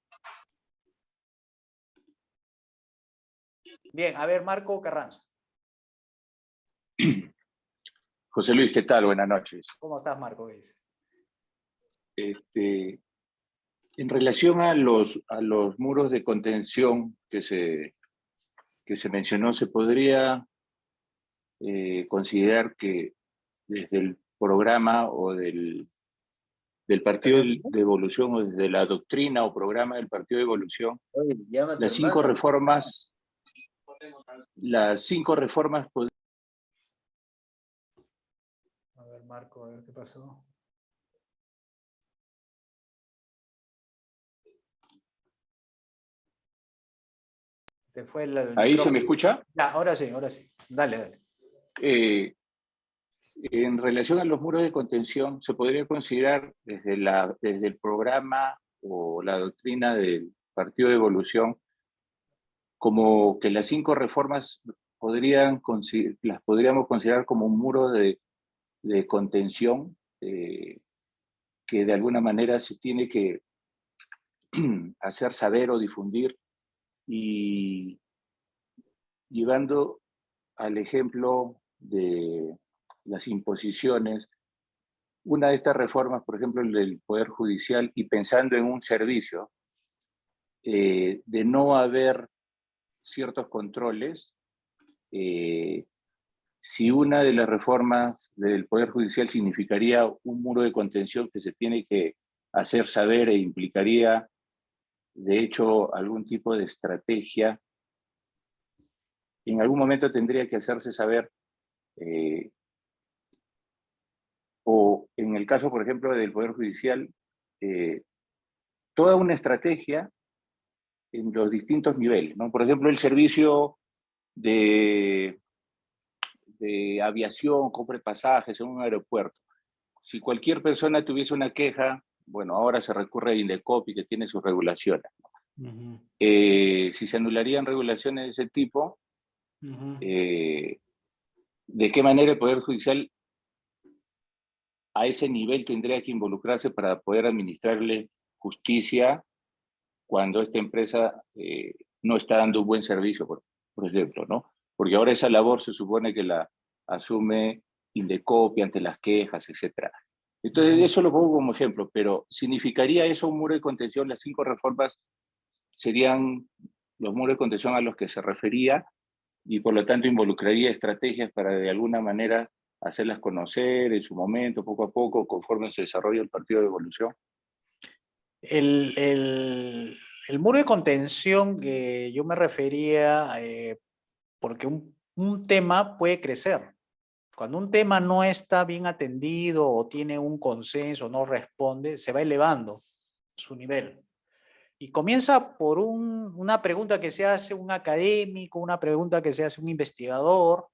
A: Bien, a ver, Marco Carranza.
G: José Luis, ¿qué tal? Buenas noches.
A: ¿Cómo estás, Marco?
G: En relación a los muros de contención que se mencionó, ¿se podría considerar que desde el programa o del Partido de Evolución, o desde la doctrina o programa del Partido de Evolución, las 5 reformas las 5 reformas
A: A ver, Marco, a ver qué pasó. Te fue el
G: ¿Ahí se
A: micrófono.
G: me escucha?
A: Ya, ahora sí, ahora sí. Dale, dale.
G: En relación a los muros de contención, se podría considerar desde el programa o la doctrina del Partido de Evolución como que las 5 reformas las podríamos considerar como un muro de contención que de alguna manera se tiene que hacer saber o difundir, y llevando al ejemplo de las imposiciones, una de estas reformas, por ejemplo, el del Poder Judicial, y pensando en un servicio, de no haber ciertos controles, si una de las reformas del Poder Judicial significaría un muro de contención que se tiene que hacer saber e implicaría, de hecho, algún tipo de estrategia, en algún momento tendría que hacerse saber, o en el caso, por ejemplo, del Poder Judicial, toda una estrategia en los distintos niveles, ¿no? Por ejemplo, el servicio de aviación, compra pasajes en un aeropuerto. Si cualquier persona tuviese una queja, bueno, ahora se recurre a Indecopi, que tiene sus regulaciones. Si se anularían regulaciones de ese tipo, ¿de qué manera el Poder Judicial a ese nivel tendría que involucrarse para poder administrarle justicia cuando esta empresa no está dando un buen servicio, por ejemplo, ¿no? Porque ahora esa labor se supone que la asume Indecopi ante las quejas, etc. Entonces, eso lo pongo como ejemplo, pero ¿significaría eso un muro de contención? Las 5 reformas serían los muros de contención a los que se refería, y por lo tanto involucraría estrategias para de alguna manera hacerlas conocer en su momento, poco a poco, conforme se desarrolla el Partido de Evolución.
A: El muro de contención que yo me refería, porque un tema puede crecer. Cuando un tema no está bien atendido o tiene un consenso, no responde, se va elevando su nivel. Y comienza por una pregunta que se hace un académico, una pregunta que se hace un investigador,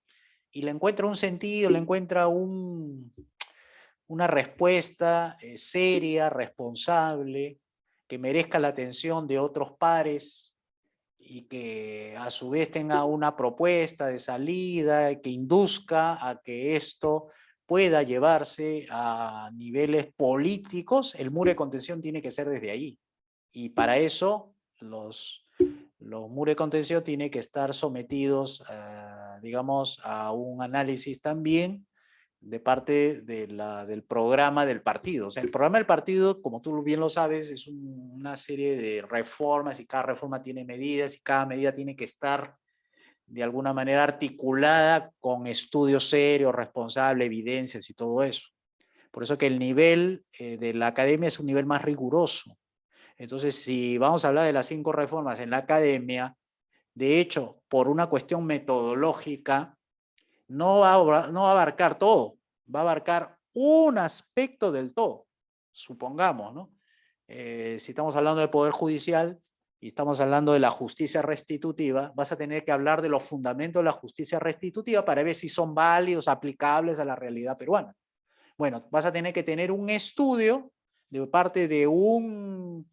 A: y le encuentra un sentido, le encuentra una respuesta seria, responsable, que merezca la atención de otros pares y que a su vez tenga una propuesta de salida que induzca a que esto pueda llevarse a niveles políticos. El muro de contención tiene que ser desde ahí. Y para eso los muros de contención tienen que estar sometidos, digamos, a un análisis también de parte del programa del partido. O sea, el programa del partido, como tú bien lo sabes, es una serie de reformas, y cada reforma tiene medidas y cada medida tiene que estar de alguna manera articulada con estudios serios, responsables, evidencias y todo eso. Por eso que el nivel de la academia es un nivel más riguroso. Entonces, si vamos a hablar de las 5 reformas en la academia, de hecho, por una cuestión metodológica, no va a abarcar todo, va a abarcar un aspecto del todo, supongamos, ¿no? Si estamos hablando del Poder Judicial y estamos hablando de la justicia restitutiva, vas a tener que hablar de los fundamentos de la justicia restitutiva para ver si son válidos, aplicables a la realidad peruana. Bueno, vas a tener que tener un estudio de parte de un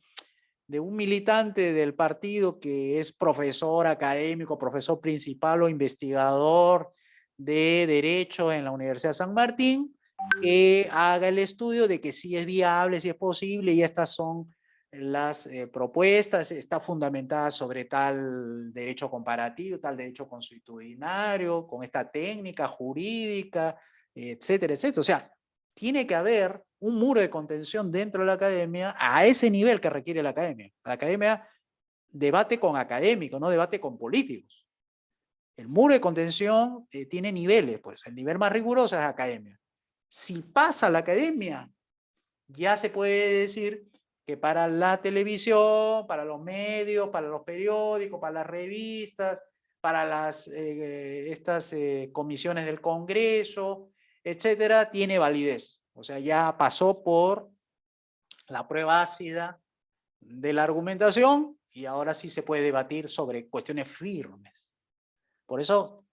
A: militante del partido que es profesor académico, profesor principal o investigador de Derecho en la Universidad de San Martín, que haga el estudio de que sí es viable, sí es posible, y estas son las propuestas, está fundamentada sobre tal derecho comparativo, tal derecho consuetudinario, con esta técnica jurídica, etcétera, etcétera. O sea, tiene que haber un muro de contención dentro de la academia a ese nivel que requiere la academia. La academia debate con académicos, no debate con políticos. El muro de contención tiene niveles, pues el nivel más riguroso es la academia. Si pasa la academia, ya se puede decir que para la televisión, para los medios, para los periódicos, para las revistas, para estas comisiones del Congreso, etcétera, tiene validez. O sea, ya pasó por la prueba ácida de la argumentación y ahora sí se puede debatir sobre cuestiones firmes. Por eso,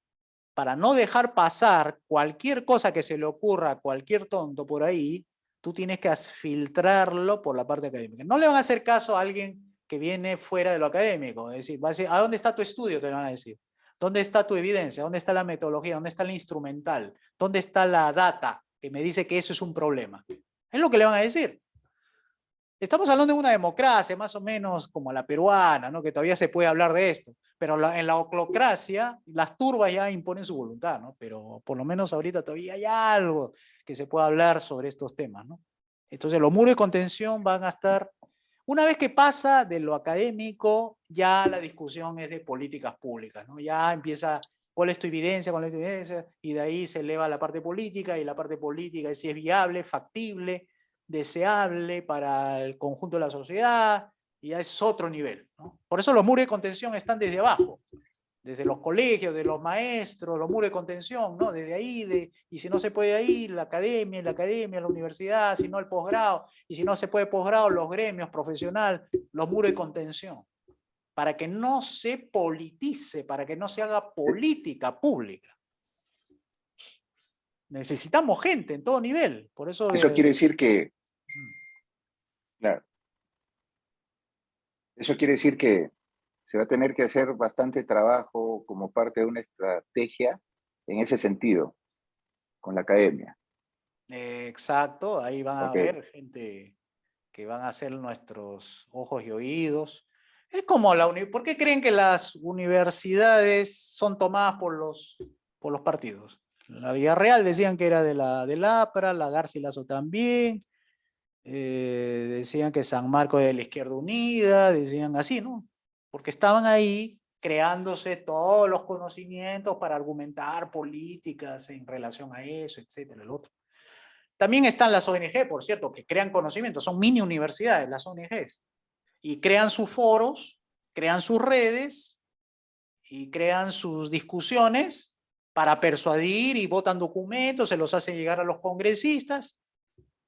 A: para no dejar pasar cualquier cosa que se le ocurra a cualquier tonto por ahí, tú tienes que filtrarlo por la parte académica. No le van a hacer caso a alguien que viene fuera de lo académico. Es decir, va a decir, ¿a dónde está tu estudio? Te van a decir. ¿Dónde está tu evidencia? ¿Dónde está la metodología? ¿Dónde está el instrumental? ¿Dónde está la data que me dice que eso es un problema? Es lo que le van a decir. Estamos hablando de una democracia más o menos como la peruana, ¿no? Que todavía se puede hablar de esto, pero en la oclocracia las turbas ya imponen su voluntad, ¿no? Pero por lo menos ahorita todavía hay algo que se pueda hablar sobre estos temas, ¿no? Entonces los muros de contención van a estar, una vez que pasa de lo académico, ya la discusión es de políticas públicas, ¿no? Ya empieza, ¿cuál es tu evidencia? ¿Cuál es tu evidencia? Y de ahí se eleva a la parte política, y la parte política es si es viable, factible, deseable para el conjunto de la sociedad, y ya es otro nivel, ¿no? Por eso los muros de contención están desde abajo, desde los colegios, de los maestros, los muros de contención, ¿no? Desde ahí, y si no se puede ahí, la academia, la universidad, si no el posgrado, y si no se puede posgrado, los gremios profesionales, los muros de contención, para que no se politice, para que no se haga política pública. Necesitamos gente en todo nivel, por eso...
G: Eso quiere decir que, claro, eso quiere decir que se va a tener que hacer bastante trabajo como parte de una estrategia en ese sentido, con la academia.
A: Exacto, ahí van a
G: Ok.
A: haber gente que van a ser nuestros ojos y oídos. Es como ¿por qué creen que las universidades son tomadas por los partidos? La Villarreal decían que era del APRA, la Garcilaso también, decían que San Marcos de la Izquierda Unida, decían así, ¿no? Porque estaban ahí creándose todos los conocimientos para argumentar políticas en relación a eso, etcétera, el otro. También están las ONG, por cierto, que crean conocimientos, son mini universidades las ONGs, y crean sus foros, crean sus redes, y crean sus discusiones para persuadir y votan documentos, se los hacen llegar a los congresistas.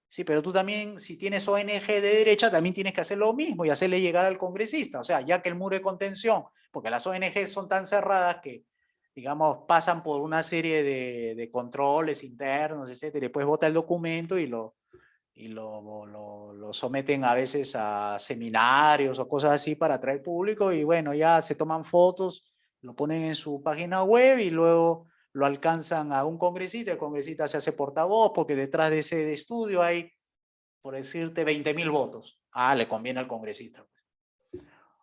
A: Sí, pero tú también, si tienes ONG de derecha, también tienes que hacer lo mismo y hacerle llegar al congresista. O sea, ya que el muro de contención, porque las ONG son tan cerradas que, digamos, pasan por una serie de controles internos, etcétera, y después vota el documento y lo someten a veces a seminarios o cosas así para atraer público, y bueno, ya se toman fotos, lo ponen en su página web y luego lo alcanzan a un congresista, el congresista se hace portavoz porque detrás de ese estudio hay, por decirte, 20.000 votos. Ah, le conviene al congresista.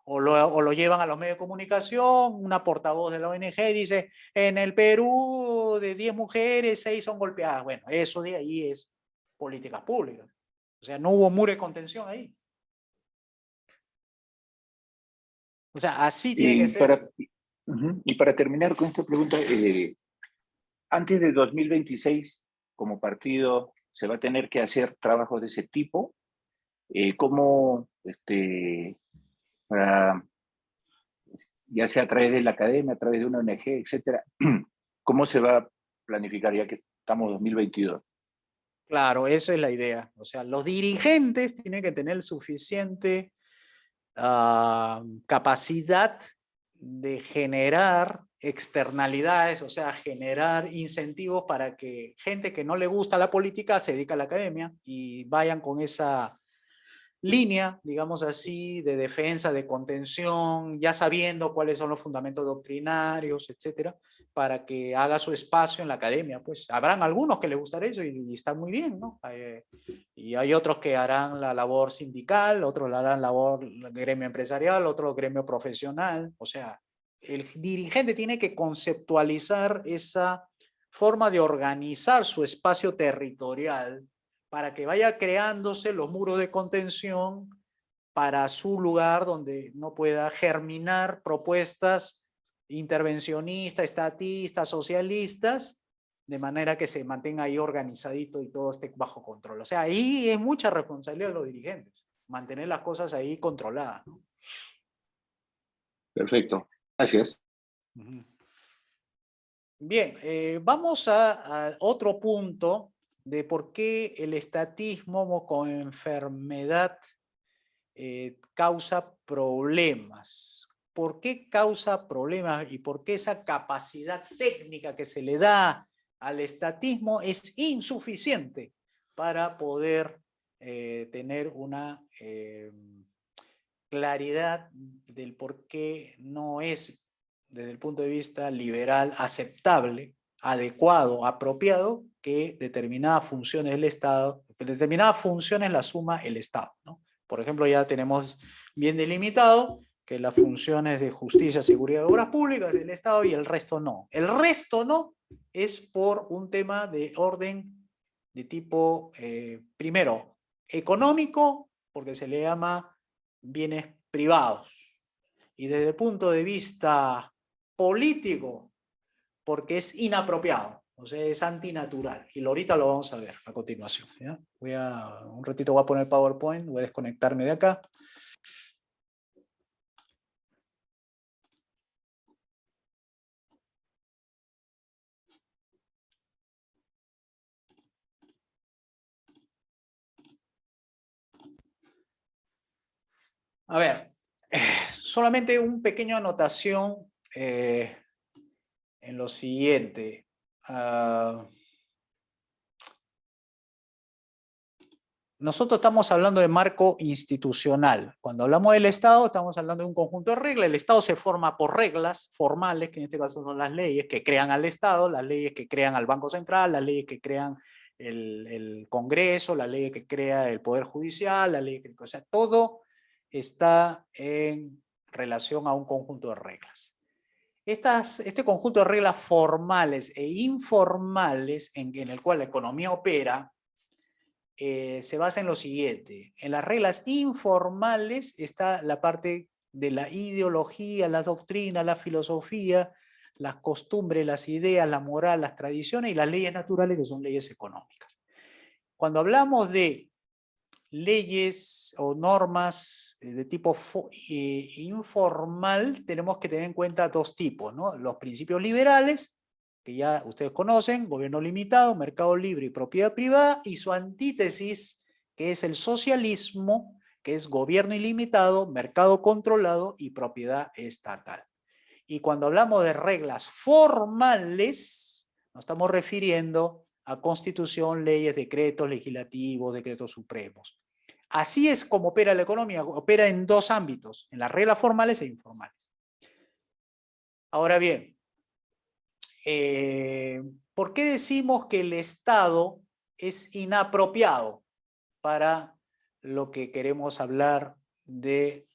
A: O lo llevan a los medios de comunicación, una portavoz de la ONG dice, en el Perú de 10 mujeres, 6 son golpeadas. Bueno, eso de ahí es políticas públicas. O sea, no hubo muro de contención ahí. O sea, así tiene que ser.
G: Y para terminar con esta pregunta, antes de 2026, como partido, se va a tener que hacer trabajos de ese tipo. ¿Cómo, ya sea a través de la academia, a través de una ONG, etcétera, cómo se va a planificar ya que estamos en 2022?
A: Claro, eso es la idea. O sea, los dirigentes tienen que tener suficiente capacidad de generar externalidades, o sea, generar incentivos para que gente que no le gusta la política se dedique a la academia y vayan con esa línea, digamos así, de defensa, de contención, ya sabiendo cuáles son los fundamentos doctrinarios, etcétera, para que haga su espacio en la academia. Pues habrán algunos que les gustará eso y está muy bien, ¿no? Y hay otros que harán la labor sindical, otros la harán labor gremio empresarial, otro gremio profesional. O sea, el dirigente tiene que conceptualizar esa forma de organizar su espacio territorial para que vaya creándose los muros de contención para su lugar donde no pueda germinar propuestas intervencionistas, estatistas, socialistas, de manera que se mantenga ahí organizadito y todo esté bajo control. O sea, ahí es mucha responsabilidad de los dirigentes, mantener las cosas ahí controladas, ¿no?
G: Perfecto, gracias.
A: Bien, vamos a otro punto de por qué el estatismo como enfermedad causa problemas. ¿Por qué causa problemas y por qué esa capacidad técnica que se le da al estatismo es insuficiente para poder tener una claridad del por qué no es, desde el punto de vista liberal, aceptable, adecuado, apropiado, que determinadas funciones del Estado, determinadas funciones las suma el Estado, ¿no? Por ejemplo, ya tenemos bien delimitado que las funciones de justicia, seguridad y obras públicas del Estado y el resto no. El resto no es por un tema de orden de tipo, primero, económico, porque se le llama bienes privados. Y desde el punto de vista político, porque es inapropiado, o sea, es antinatural. Y ahorita lo vamos a ver a continuación, ¿ya? Un ratito voy a poner PowerPoint, voy a desconectarme de acá. A ver, solamente un pequeño anotación en lo siguiente. Nosotros estamos hablando de marco institucional. Cuando hablamos del Estado, estamos hablando de un conjunto de reglas. El Estado se forma por reglas formales, que en este caso son las leyes que crean al Estado, las leyes que crean al Banco Central, las leyes que crean el Congreso, las leyes que crea el Poder Judicial, las leyes que, o sea, todo está en relación a un conjunto de reglas. Este conjunto de reglas formales e informales en el cual la economía opera, se basa en lo siguiente. En las reglas informales está la parte de la ideología, la doctrina, la filosofía, las costumbres, las ideas, la moral, las tradiciones y las leyes naturales, que son leyes económicas. Cuando hablamos de leyes o normas de tipo informal, tenemos que tener en cuenta dos tipos, ¿no? Los principios liberales, que ya ustedes conocen, gobierno limitado, mercado libre y propiedad privada, y su antítesis, que es el socialismo, que es gobierno ilimitado, mercado controlado y propiedad estatal. Y cuando hablamos de reglas formales, nos estamos refiriendo a constitución, leyes, decretos legislativos, decretos supremos. Así es como opera la economía, opera en dos ámbitos, en las reglas formales e informales. Ahora bien, ¿por qué decimos que el Estado es inapropiado para lo que queremos hablar de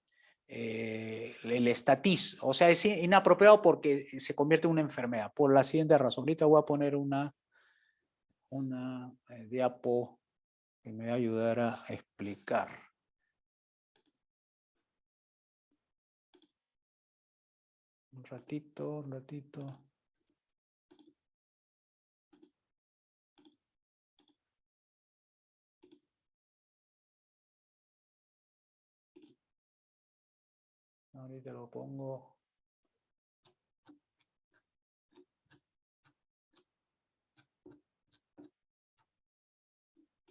A: el estatismo? O sea, es inapropiado porque se convierte en una enfermedad, por la siguiente razón. Ahorita voy a poner una diapo que me va a ayudar a explicar. Un ratito. Ahorita lo pongo.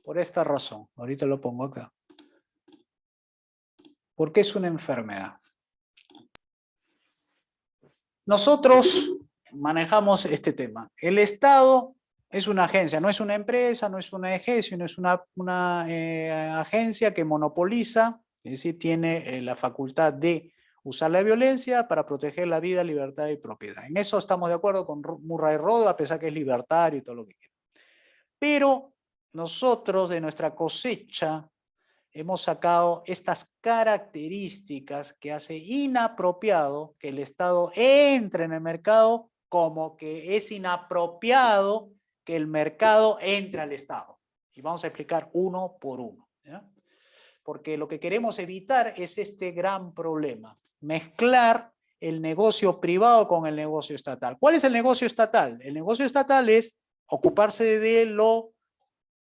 A: Por esta razón, ahorita lo pongo acá. ¿Por qué es una enfermedad? Nosotros manejamos este tema. El Estado es una agencia, no es una empresa, no es una EGESIO, no es una agencia que monopoliza, es decir, tiene la facultad de usar la violencia para proteger la vida, libertad y propiedad. En eso estamos de acuerdo con Murray Rothbard, a pesar que es libertario y todo lo que quiera. Pero nosotros de nuestra cosecha hemos sacado estas características que hace inapropiado que el Estado entre en el mercado, como que es inapropiado que el mercado entre al Estado. Y vamos a explicar uno por uno, ¿ya? Porque lo que queremos evitar es este gran problema, mezclar el negocio privado con el negocio estatal. ¿Cuál es el negocio estatal? El negocio estatal es ocuparse de lo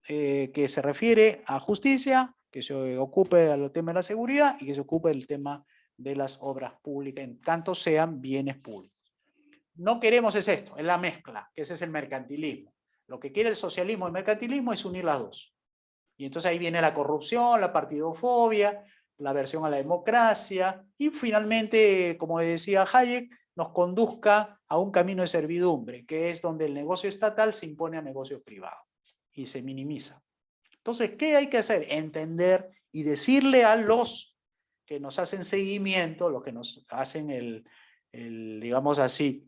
A: que se refiere a justicia, que se ocupe del tema de la seguridad y que se ocupe del tema de las obras públicas, en tanto sean bienes públicos. no queremos es esto, es la mezcla, que ese es el mercantilismo. Lo que quiere el socialismo y el mercantilismo es unir las dos. Y entonces ahí viene la corrupción, la partidofobia, la aversión a la democracia, y finalmente, como decía Hayek, nos conduzca a un camino de servidumbre, que es donde el negocio estatal se impone a negocios privados y se minimiza. Entonces, ¿qué hay que hacer? Entender y decirle a los que nos hacen seguimiento, los que nos hacen digamos así,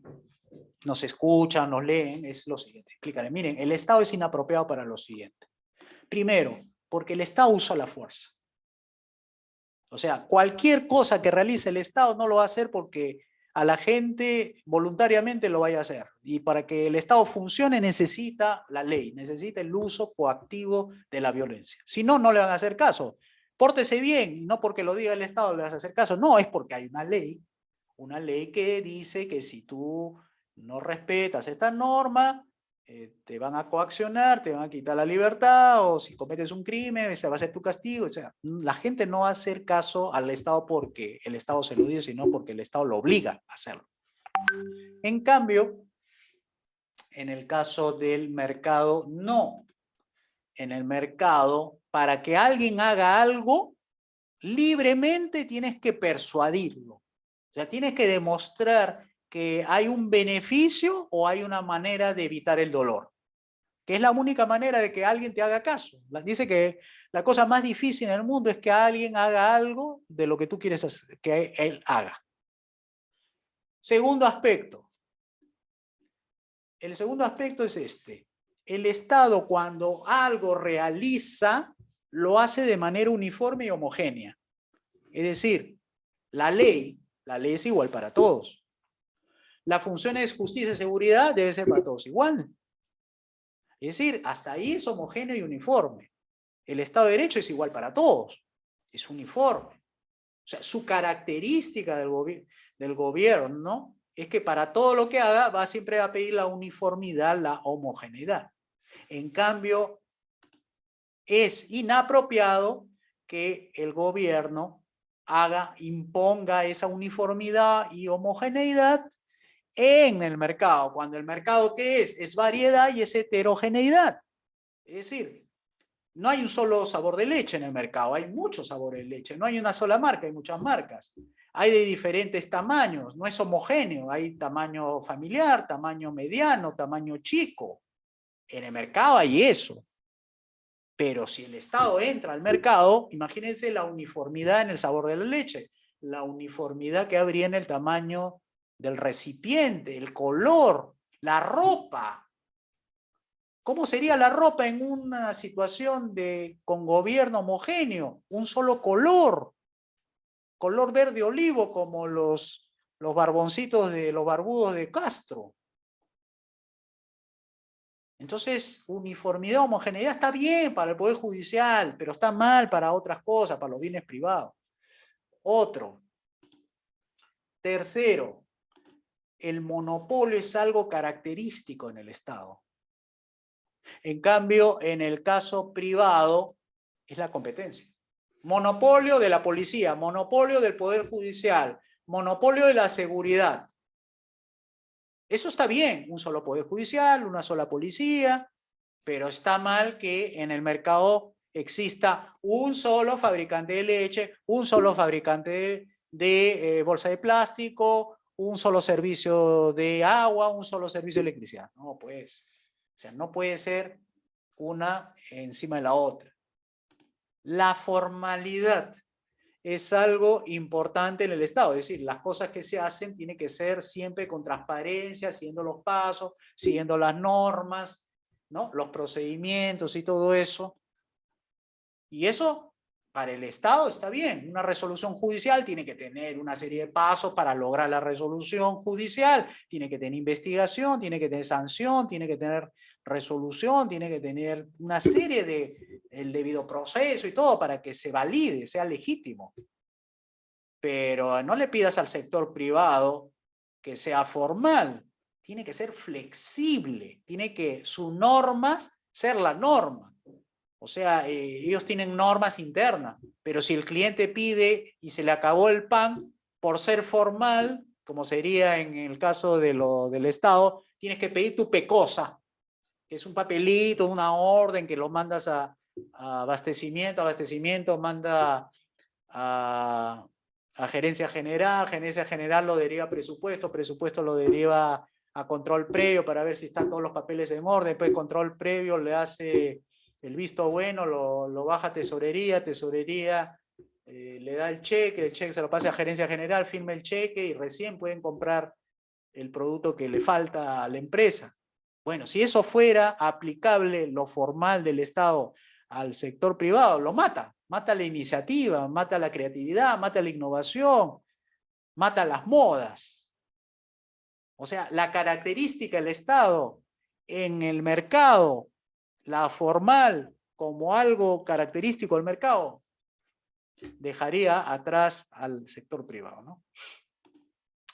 A: nos escuchan, nos leen, es lo siguiente. Explícale, miren, el Estado es inapropiado para lo siguiente. Primero, porque el Estado usa la fuerza. O sea, cualquier cosa que realice el Estado no lo va a hacer porque a la gente voluntariamente lo vaya a hacer. Y para que el Estado funcione necesita la ley, necesita el uso coactivo de la violencia. Si no, no le van a hacer caso. Pórtese bien, y no porque lo diga el Estado le vas a hacer caso. No, es porque hay una ley que dice que si tú no respetas esta norma, te van a coaccionar, te van a quitar la libertad, o si cometes un crimen, ese va a ser tu castigo. O sea, la gente no va a hacer caso al Estado porque el Estado se lo dice, sino porque el Estado lo obliga a hacerlo. En cambio, en el caso del mercado, no. En el mercado, para que alguien haga algo, libremente tienes que persuadirlo. O sea, tienes que demostrar que hay un beneficio o hay una manera de evitar el dolor, que es la única manera de que alguien te haga caso. Dice que la cosa más difícil en el mundo es que alguien haga algo de lo que tú quieres que él haga. Segundo aspecto. El segundo aspecto es este. El Estado, cuando algo realiza, lo hace de manera uniforme y homogénea. Es decir, la ley es igual para todos. Las funciones de justicia y seguridad deben ser para todos igual. Es decir, hasta ahí es homogéneo y uniforme. El Estado de Derecho es igual para todos. Es uniforme. O sea, su característica del gobierno es que para todo lo que haga siempre a pedir la uniformidad, la homogeneidad. En cambio, es inapropiado que el gobierno imponga esa uniformidad y homogeneidad en el mercado, cuando el mercado, ¿qué es? Es variedad y es heterogeneidad. Es decir, no hay un solo sabor de leche en el mercado, hay muchos sabores de leche, no hay una sola marca, hay muchas marcas. Hay de diferentes tamaños, no es homogéneo, hay tamaño familiar, tamaño mediano, tamaño chico. En el mercado hay eso. Pero si el Estado entra al mercado, imagínense la uniformidad en el sabor de la leche, la uniformidad que habría en el tamaño del recipiente, el color, la ropa. ¿Cómo sería la ropa en una situación con gobierno homogéneo? Un solo color verde olivo como los barboncitos de los barbudos de Castro. Entonces, uniformidad, homogeneidad está bien para el Poder Judicial, pero está mal para otras cosas, para los bienes privados. Otro. Tercero, el monopolio es algo característico en el Estado. En cambio, en el caso privado, es la competencia. Monopolio de la policía, monopolio del Poder Judicial, monopolio de la seguridad. Eso está bien, un solo Poder Judicial, una sola policía, pero está mal que en el mercado exista un solo fabricante de leche, un solo fabricante de bolsa de plástico, un solo servicio de agua, un solo servicio de electricidad. No, pues, o sea, no puede ser una encima de la otra. La formalidad es algo importante en el Estado, es decir, las cosas que se hacen tienen que ser siempre con transparencia, siguiendo los pasos, siguiendo las normas, ¿no? Los procedimientos y todo eso. Y eso para el Estado está bien. Una resolución judicial tiene que tener una serie de pasos para lograr la resolución judicial, tiene que tener investigación, tiene que tener sanción, tiene que tener resolución, tiene que tener una serie de el debido proceso y todo para que se valide, sea legítimo. Pero no le pidas al sector privado que sea formal, tiene que ser flexible, tiene que sus normas ser la norma. O sea, ellos tienen normas internas, pero si el cliente pide y se le acabó el pan, por ser formal, como sería en el caso del Estado, tienes que pedir tu PECOSA, que es un papelito, una orden que lo mandas a abastecimiento, manda a gerencia general lo deriva a presupuesto lo deriva a control previo para ver si están todos los papeles en orden, después control previo le hace el visto bueno, lo baja a tesorería le da el cheque se lo pasa a gerencia general, firma el cheque y recién pueden comprar el producto que le falta a la empresa. Bueno, si eso fuera aplicable, lo formal del Estado al sector privado, lo mata la iniciativa, mata la creatividad, mata la innovación, mata las modas. O sea, la característica del Estado en el mercado, la formal como algo característico del mercado, dejaría atrás al sector privado, ¿no?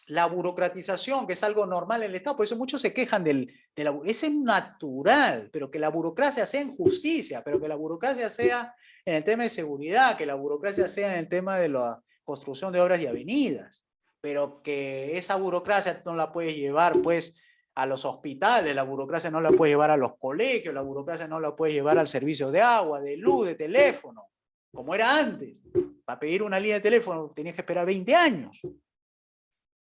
A: La burocratización, que es algo normal en el Estado, por eso muchos se quejan de la burocracia. Es natural, pero que la burocracia sea en justicia, pero que la burocracia sea en el tema de seguridad, que la burocracia sea en el tema de la construcción de obras y avenidas, pero que esa burocracia no la puedes llevar, pues, a los hospitales, la burocracia no la puedes llevar a los colegios, la burocracia no la puedes llevar al servicio de agua, de luz, de teléfono, como era antes. Para pedir una línea de teléfono tenías que esperar 20 años.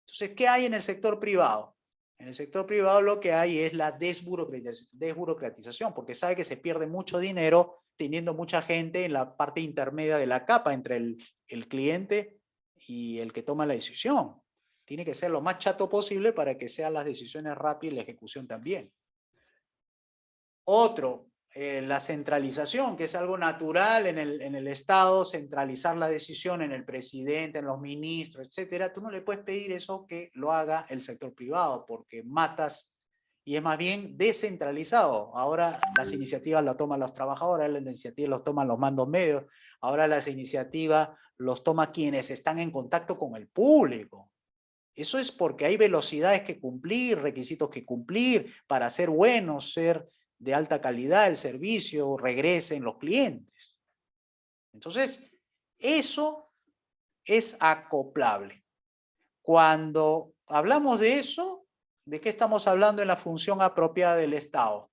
A: Entonces, ¿qué hay en el sector privado? En el sector privado lo que hay es la desburocratización, porque sabe que se pierde mucho dinero teniendo mucha gente en la parte intermedia de la capa entre el cliente y el que toma la decisión. Tiene que ser lo más chato posible para que sean las decisiones rápidas y la ejecución también. Otro, la centralización, que es algo natural en el Estado, centralizar la decisión en el presidente, en los ministros, etcétera. Tú no le puedes pedir eso que lo haga el sector privado, porque matas, y es más bien descentralizado. Ahora las iniciativas las toman los trabajadores, las iniciativas las toman los mandos medios, ahora las iniciativas los toman quienes están en contacto con el público. Eso es porque hay velocidades que cumplir, requisitos que cumplir, para ser buenos, ser de alta calidad el servicio, regresen los clientes. Entonces, eso es acoplable. Cuando hablamos de eso, ¿de qué estamos hablando en la función apropiada del Estado?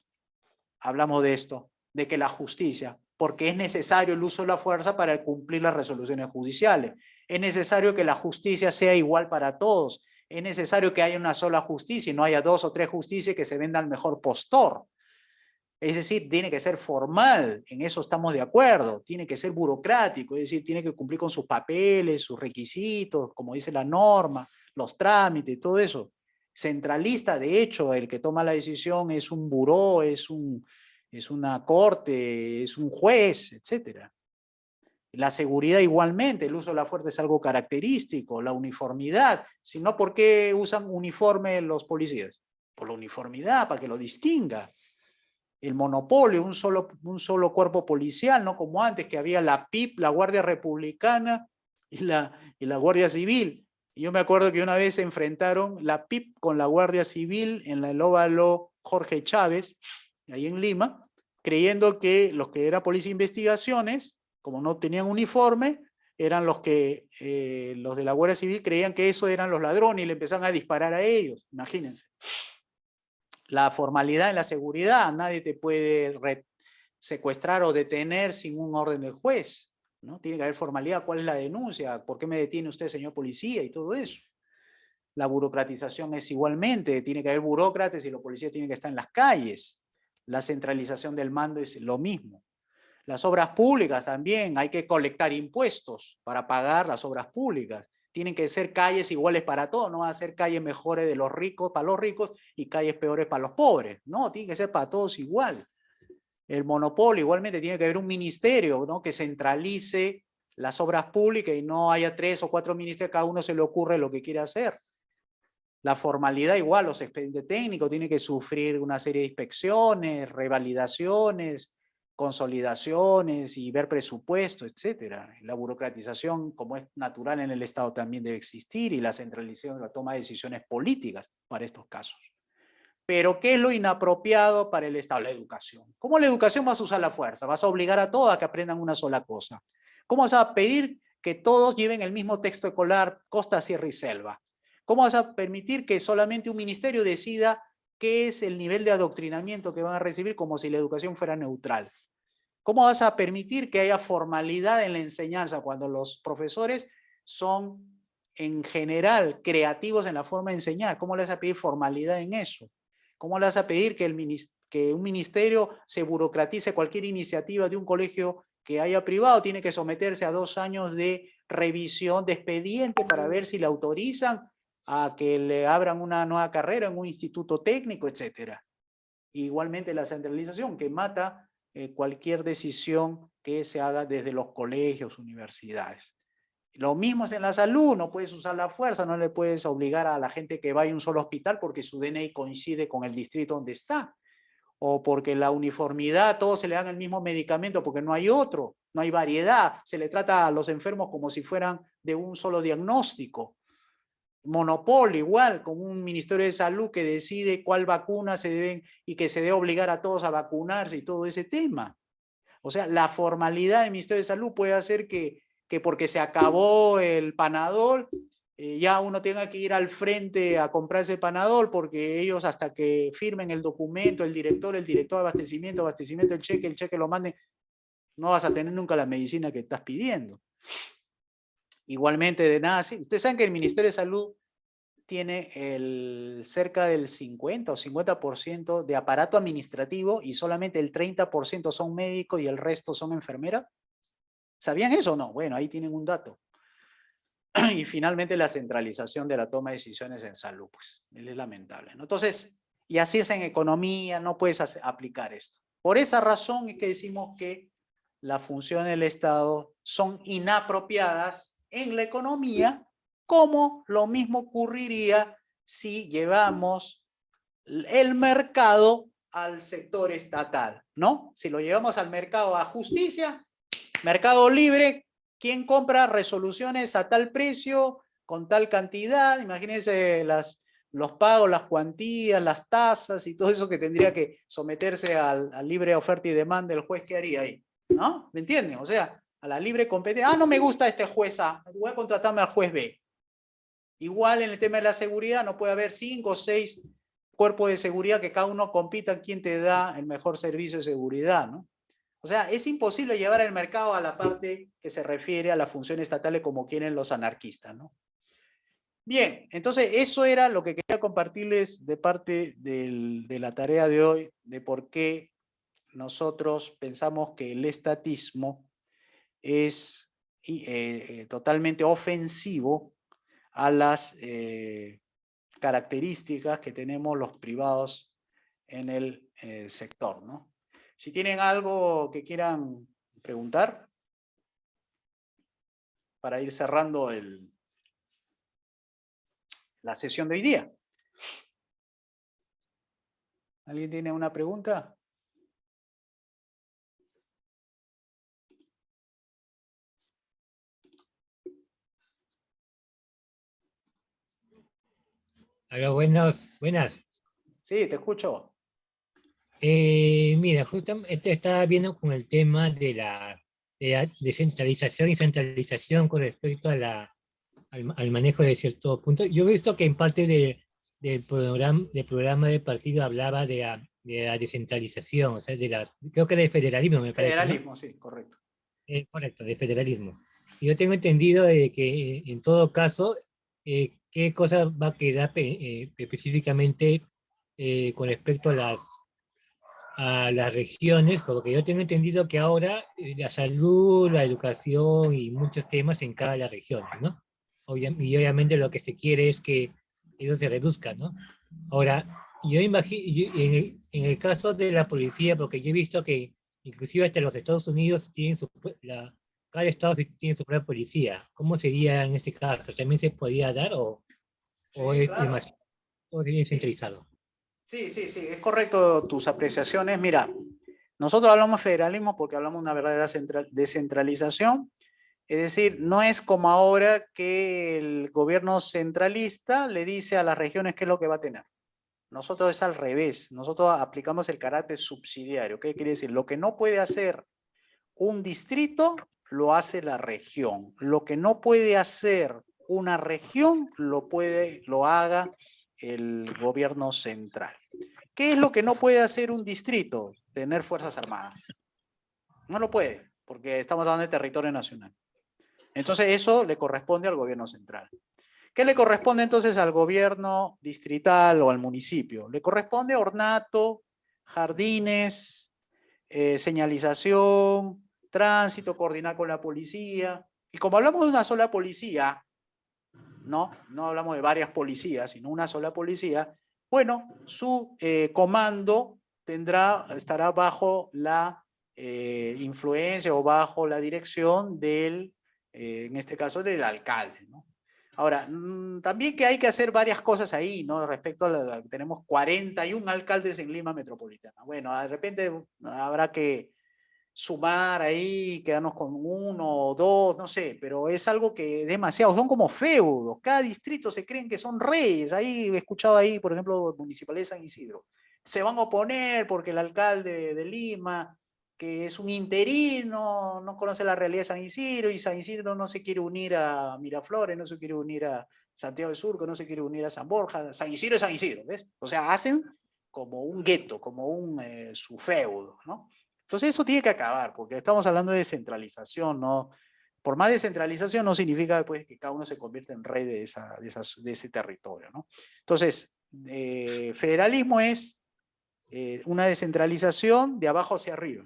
A: Hablamos de esto, de que la justicia, porque es necesario el uso de la fuerza para cumplir las resoluciones judiciales. Es necesario que la justicia sea igual para todos. Es necesario que haya una sola justicia y no haya 2 o 3 justicias que se vendan al mejor postor. Es decir, tiene que ser formal, en eso estamos de acuerdo, tiene que ser burocrático, es decir, tiene que cumplir con sus papeles, sus requisitos, como dice la norma, los trámites, todo eso. Centralista, de hecho, el que toma la decisión es un buró, es una corte, es un juez, etc. La seguridad igualmente, el uso de la fuerza es algo característico, la uniformidad, si no, ¿por qué usan uniforme los policías? Por la uniformidad, para que lo distinga. El monopolio, un solo cuerpo policial, no como antes que había la PIP, la Guardia Republicana y la Guardia Civil. Y yo me acuerdo que una vez se enfrentaron la PIP con la Guardia Civil en el óvalo Jorge Chávez, ahí en Lima, creyendo que los que eran policía de investigaciones, como no tenían uniforme, eran los de la Guardia Civil creían que esos eran los ladrones y le empezaron a disparar a ellos, imagínense. La formalidad en la seguridad, nadie te puede secuestrar o detener sin un orden del juez, ¿no? Tiene que haber formalidad, ¿cuál es la denuncia? ¿Por qué me detiene usted, señor policía? Y todo eso. La burocratización es igualmente, tiene que haber burócratas y los policías tienen que estar en las calles. La centralización del mando es lo mismo. Las obras públicas también, hay que colectar impuestos para pagar las obras públicas. Tienen que ser calles iguales para todos, no van a ser calles mejores de los ricos para los ricos y calles peores para los pobres. No, tiene que ser para todos igual. El monopolio, igualmente tiene que haber un ministerio, ¿no?, que centralice las obras públicas y no haya 3 o 4 ministerios, cada uno se le ocurre lo que quiere hacer. La formalidad igual, los expedientes técnicos tienen que sufrir una serie de inspecciones, revalidaciones, consolidaciones y ver presupuestos, etcétera. La burocratización, como es natural en el Estado, también debe existir, y la centralización, la toma de decisiones políticas para estos casos. Pero ¿qué es lo inapropiado para el Estado? La educación. ¿Cómo la educación vas a usar la fuerza? Vas a obligar a todos a que aprendan una sola cosa. ¿Cómo vas a pedir que todos lleven el mismo texto escolar, costa, sierra y selva? ¿Cómo vas a permitir que solamente un ministerio decida qué es el nivel de adoctrinamiento que van a recibir como si la educación fuera neutral? ¿Cómo vas a permitir que haya formalidad en la enseñanza cuando los profesores son en general creativos en la forma de enseñar? ¿Cómo le vas a pedir formalidad en eso? ¿Cómo le vas a pedir que un ministerio se burocratice cualquier iniciativa de un colegio que haya privado? Tiene que someterse a 2 años de revisión de expediente para ver si le autorizan a que le abran una nueva carrera en un instituto técnico, etcétera. Igualmente la centralización que mata cualquier decisión que se haga desde los colegios, universidades. Lo mismo es en la salud, no puedes usar la fuerza, no le puedes obligar a la gente que vaya a un solo hospital porque su DNI coincide con el distrito donde está, o porque la uniformidad, a todos se le dan el mismo medicamento porque no hay otro, no hay variedad, se le trata a los enfermos como si fueran de un solo diagnóstico. Monopolio igual, con un Ministerio de Salud que decide cuál vacuna se deben y que se debe obligar a todos a vacunarse y todo ese tema. O sea, la formalidad del Ministerio de Salud puede hacer que porque se acabó el Panadol, ya uno tenga que ir al frente a comprarse Panadol porque ellos hasta que firmen el documento, el director de abastecimiento, el cheque lo manden, no vas a tener nunca la medicina que estás pidiendo. Igualmente de nada, sí. Ustedes saben que el Ministerio de Salud tiene cerca del 50 o 50% de aparato administrativo y solamente el 30% son médicos y el resto son enfermeras. ¿Sabían eso o no? Bueno, ahí tienen un dato. Y finalmente la centralización de la toma de decisiones en salud, pues es lamentable, ¿no? Entonces, y así es en economía, no puedes aplicar esto. Por esa razón es que decimos que las funciones del Estado son inapropiadas en la economía, como lo mismo ocurriría si llevamos el mercado al sector estatal, ¿no? Si lo llevamos al mercado a justicia, mercado libre, ¿quién compra resoluciones a tal precio, con tal cantidad? Imagínense los pagos, las cuantías, las tasas y todo eso que tendría que someterse al libre oferta y demanda del juez. ¿Qué haría ahí? ¿No? ¿Me entienden? O sea, a la libre competencia. Ah, no me gusta este juez A, voy a contratarme al juez B. Igual en el tema de la seguridad no puede haber 5 o 6 cuerpos de seguridad que cada uno compita en quién te da el mejor servicio de seguridad, ¿no? O sea, es imposible llevar el mercado a la parte que se refiere a las funciones estatales como quieren los anarquistas, ¿no? Bien, entonces eso era lo que quería compartirles de parte de la tarea de hoy, de por qué nosotros pensamos que el estatismo es totalmente ofensivo a las características que tenemos los privados en el sector, ¿no? Si tienen algo que quieran preguntar para ir cerrando la sesión de hoy día. ¿Alguien tiene una pregunta?
C: Hola, buenas.
A: Sí, te escucho.
C: Mira, justamente estaba viendo con el tema de la descentralización y centralización con respecto a al manejo de ciertos puntos. Yo he visto que en parte del programa de partido hablaba de la descentralización, o sea, creo que del federalismo, me parece, ¿no?
A: Federalismo, sí, correcto.
C: Correcto, de federalismo. Y yo tengo entendido de que en todo caso, ¿qué cosa va a quedar específicamente con respecto a las regiones? Como que yo tengo entendido que ahora la salud, la educación y muchos temas en cada las regiones, ¿no? Y obviamente lo que se quiere es que eso se reduzca, ¿no? Ahora, yo imagino, en el caso de la policía, porque yo he visto que inclusive hasta los Estados Unidos tienen cada estado tiene su propia policía. ¿Cómo sería en este caso? ¿También se podría dar o es
A: claro.
C: demasiado, o sería centralizado?
A: Sí, es correcto tus apreciaciones. Mira, nosotros hablamos federalismo porque hablamos de una verdadera descentralización. Es decir, no es como ahora que el gobierno centralista le dice a las regiones qué es lo que va a tener. Nosotros es al revés. Nosotros aplicamos el carácter subsidiario. ¿Qué quiere decir? Lo que no puede hacer un distrito, lo hace la región. Lo que no puede hacer una región lo haga el gobierno central. ¿Qué es lo que no puede hacer un distrito? Tener fuerzas armadas. No lo puede, porque estamos hablando de territorio nacional. Entonces eso le corresponde al gobierno central. ¿Qué le corresponde entonces al gobierno distrital o al municipio? Le corresponde ornato, jardines, señalización, tránsito, coordinar con la policía. Y como hablamos de una sola policía, no hablamos de varias policías, sino una sola policía, bueno, su comando estará bajo la influencia o bajo la dirección del, en este caso, del alcalde, ¿no? Ahora, también que hay que hacer varias cosas ahí, ¿no? Respecto a tenemos 41 alcaldes en Lima Metropolitana. Bueno, de repente habrá que sumar ahí, quedarnos con 1 o 2, no sé, pero es algo que es demasiado, son como feudos, cada distrito se creen que son reyes. Ahí he escuchado ahí, por ejemplo, Municipalidad de San Isidro. Se van a oponer porque el alcalde de Lima, que es un interino, no conoce la realidad de San Isidro, y San Isidro no se quiere unir a Miraflores, no se quiere unir a Santiago de Surco, no se quiere unir a San Borja. San Isidro es San Isidro, ¿ves? O sea, hacen como un gueto, como su feudo, ¿no? Entonces eso tiene que acabar, porque estamos hablando de descentralización, ¿no? Por más descentralización no significa después que cada uno se convierta en rey de ese territorio, ¿no? Entonces, federalismo es una descentralización de abajo hacia arriba.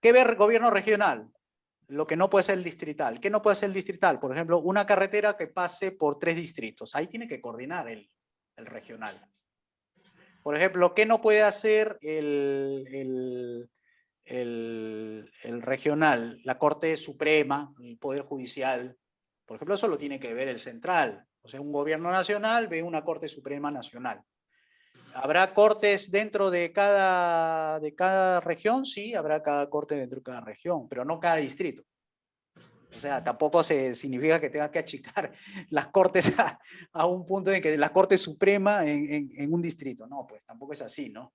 A: ¿Qué ve el gobierno regional? Lo que no puede ser el distrital. ¿Qué no puede ser el distrital? Por ejemplo, una carretera que pase por 3 distritos. Ahí tiene que coordinar el regional. Por ejemplo, ¿qué no puede hacer el regional? La Corte Suprema, el Poder Judicial. Por ejemplo, eso lo tiene que ver el central. O sea, un gobierno nacional ve una Corte Suprema nacional. ¿Habrá cortes dentro de cada región? Sí, habrá cada corte dentro de cada región, pero no cada distrito. O sea, tampoco significa que tenga que achicar las cortes a un punto en que la Corte Suprema en un distrito. No, pues tampoco es así, ¿no?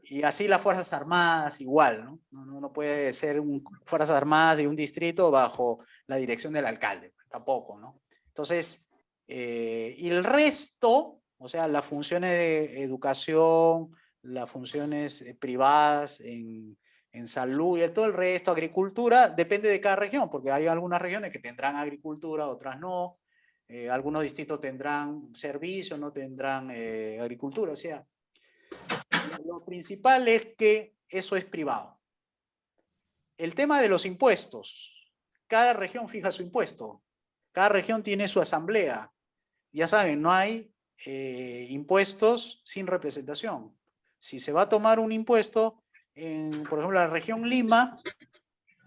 A: Y así las Fuerzas Armadas igual, ¿no? No puede ser Fuerzas Armadas de un distrito bajo la dirección del alcalde, tampoco, ¿no? Entonces, y el resto, o sea, las funciones de educación, las funciones privadas en salud y todo el resto, agricultura, depende de cada región, porque hay algunas regiones que tendrán agricultura, otras no. Algunos distritos tendrán servicios, no tendrán agricultura. O sea, lo principal es que eso es privado. El tema de los impuestos. Cada región fija su impuesto. Cada región tiene su asamblea. Ya saben, no hay impuestos sin representación. Si se va a tomar un impuesto, por ejemplo, la región Lima,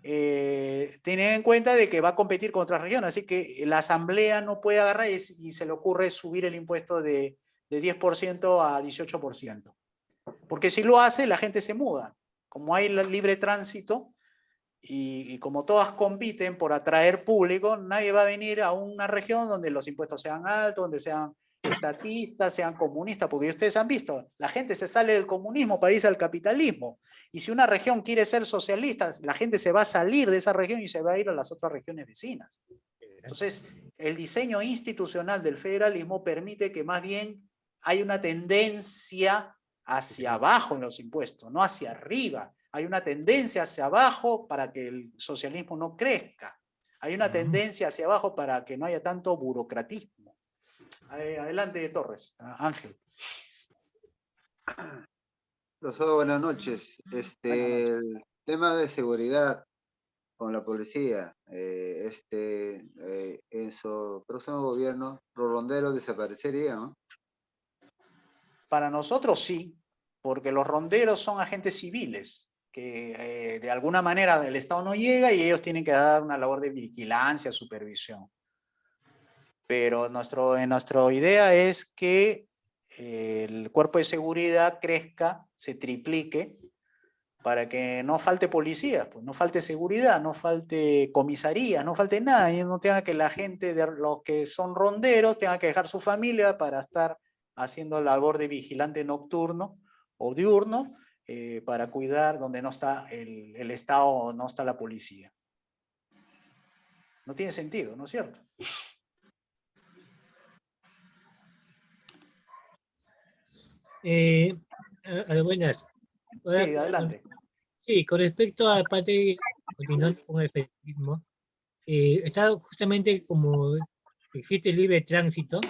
A: tienen en cuenta de que va a competir con otras regiones, así que la asamblea no puede agarrar y se le ocurre subir el impuesto de 10% a 18%. Porque si lo hace, la gente se muda. Como hay libre tránsito y como todas compiten por atraer público, nadie va a venir a una región donde los impuestos sean altos, donde sean estatistas, sean comunistas, porque ustedes han visto, la gente se sale del comunismo para irse al capitalismo. Y si una región quiere ser socialista, la gente se va a salir de esa región y se va a ir a las otras regiones vecinas. Entonces, el diseño institucional del federalismo permite que más bien hay una tendencia hacia abajo en los impuestos, no hacia arriba. Hay una tendencia hacia abajo para que el socialismo no crezca. Hay una tendencia hacia abajo para que no haya tanto burocratismo. Adelante, Torres. Ángel.
F: Profesor, buenas noches. El tema de seguridad con la policía, en su próximo gobierno, los ronderos desaparecerían, ¿no?
A: Para nosotros sí, porque los ronderos son agentes civiles, que de alguna manera el Estado no llega y ellos tienen que dar una labor de vigilancia, supervisión. Pero nuestra idea es que el cuerpo de seguridad crezca, se triplique, para que no falte policía, pues no falte seguridad, no falte comisaría, no falte nada, y no tenga que la gente de los que son ronderos tenga que dejar su familia para estar haciendo labor de vigilante nocturno o diurno para cuidar donde no está el Estado o no está la policía. No tiene sentido, ¿no es cierto?
C: Buenas.
A: Sí, adelante.
C: Sí, con respecto a la parte, continuando con el federalismo, está justamente como existe el libre tránsito,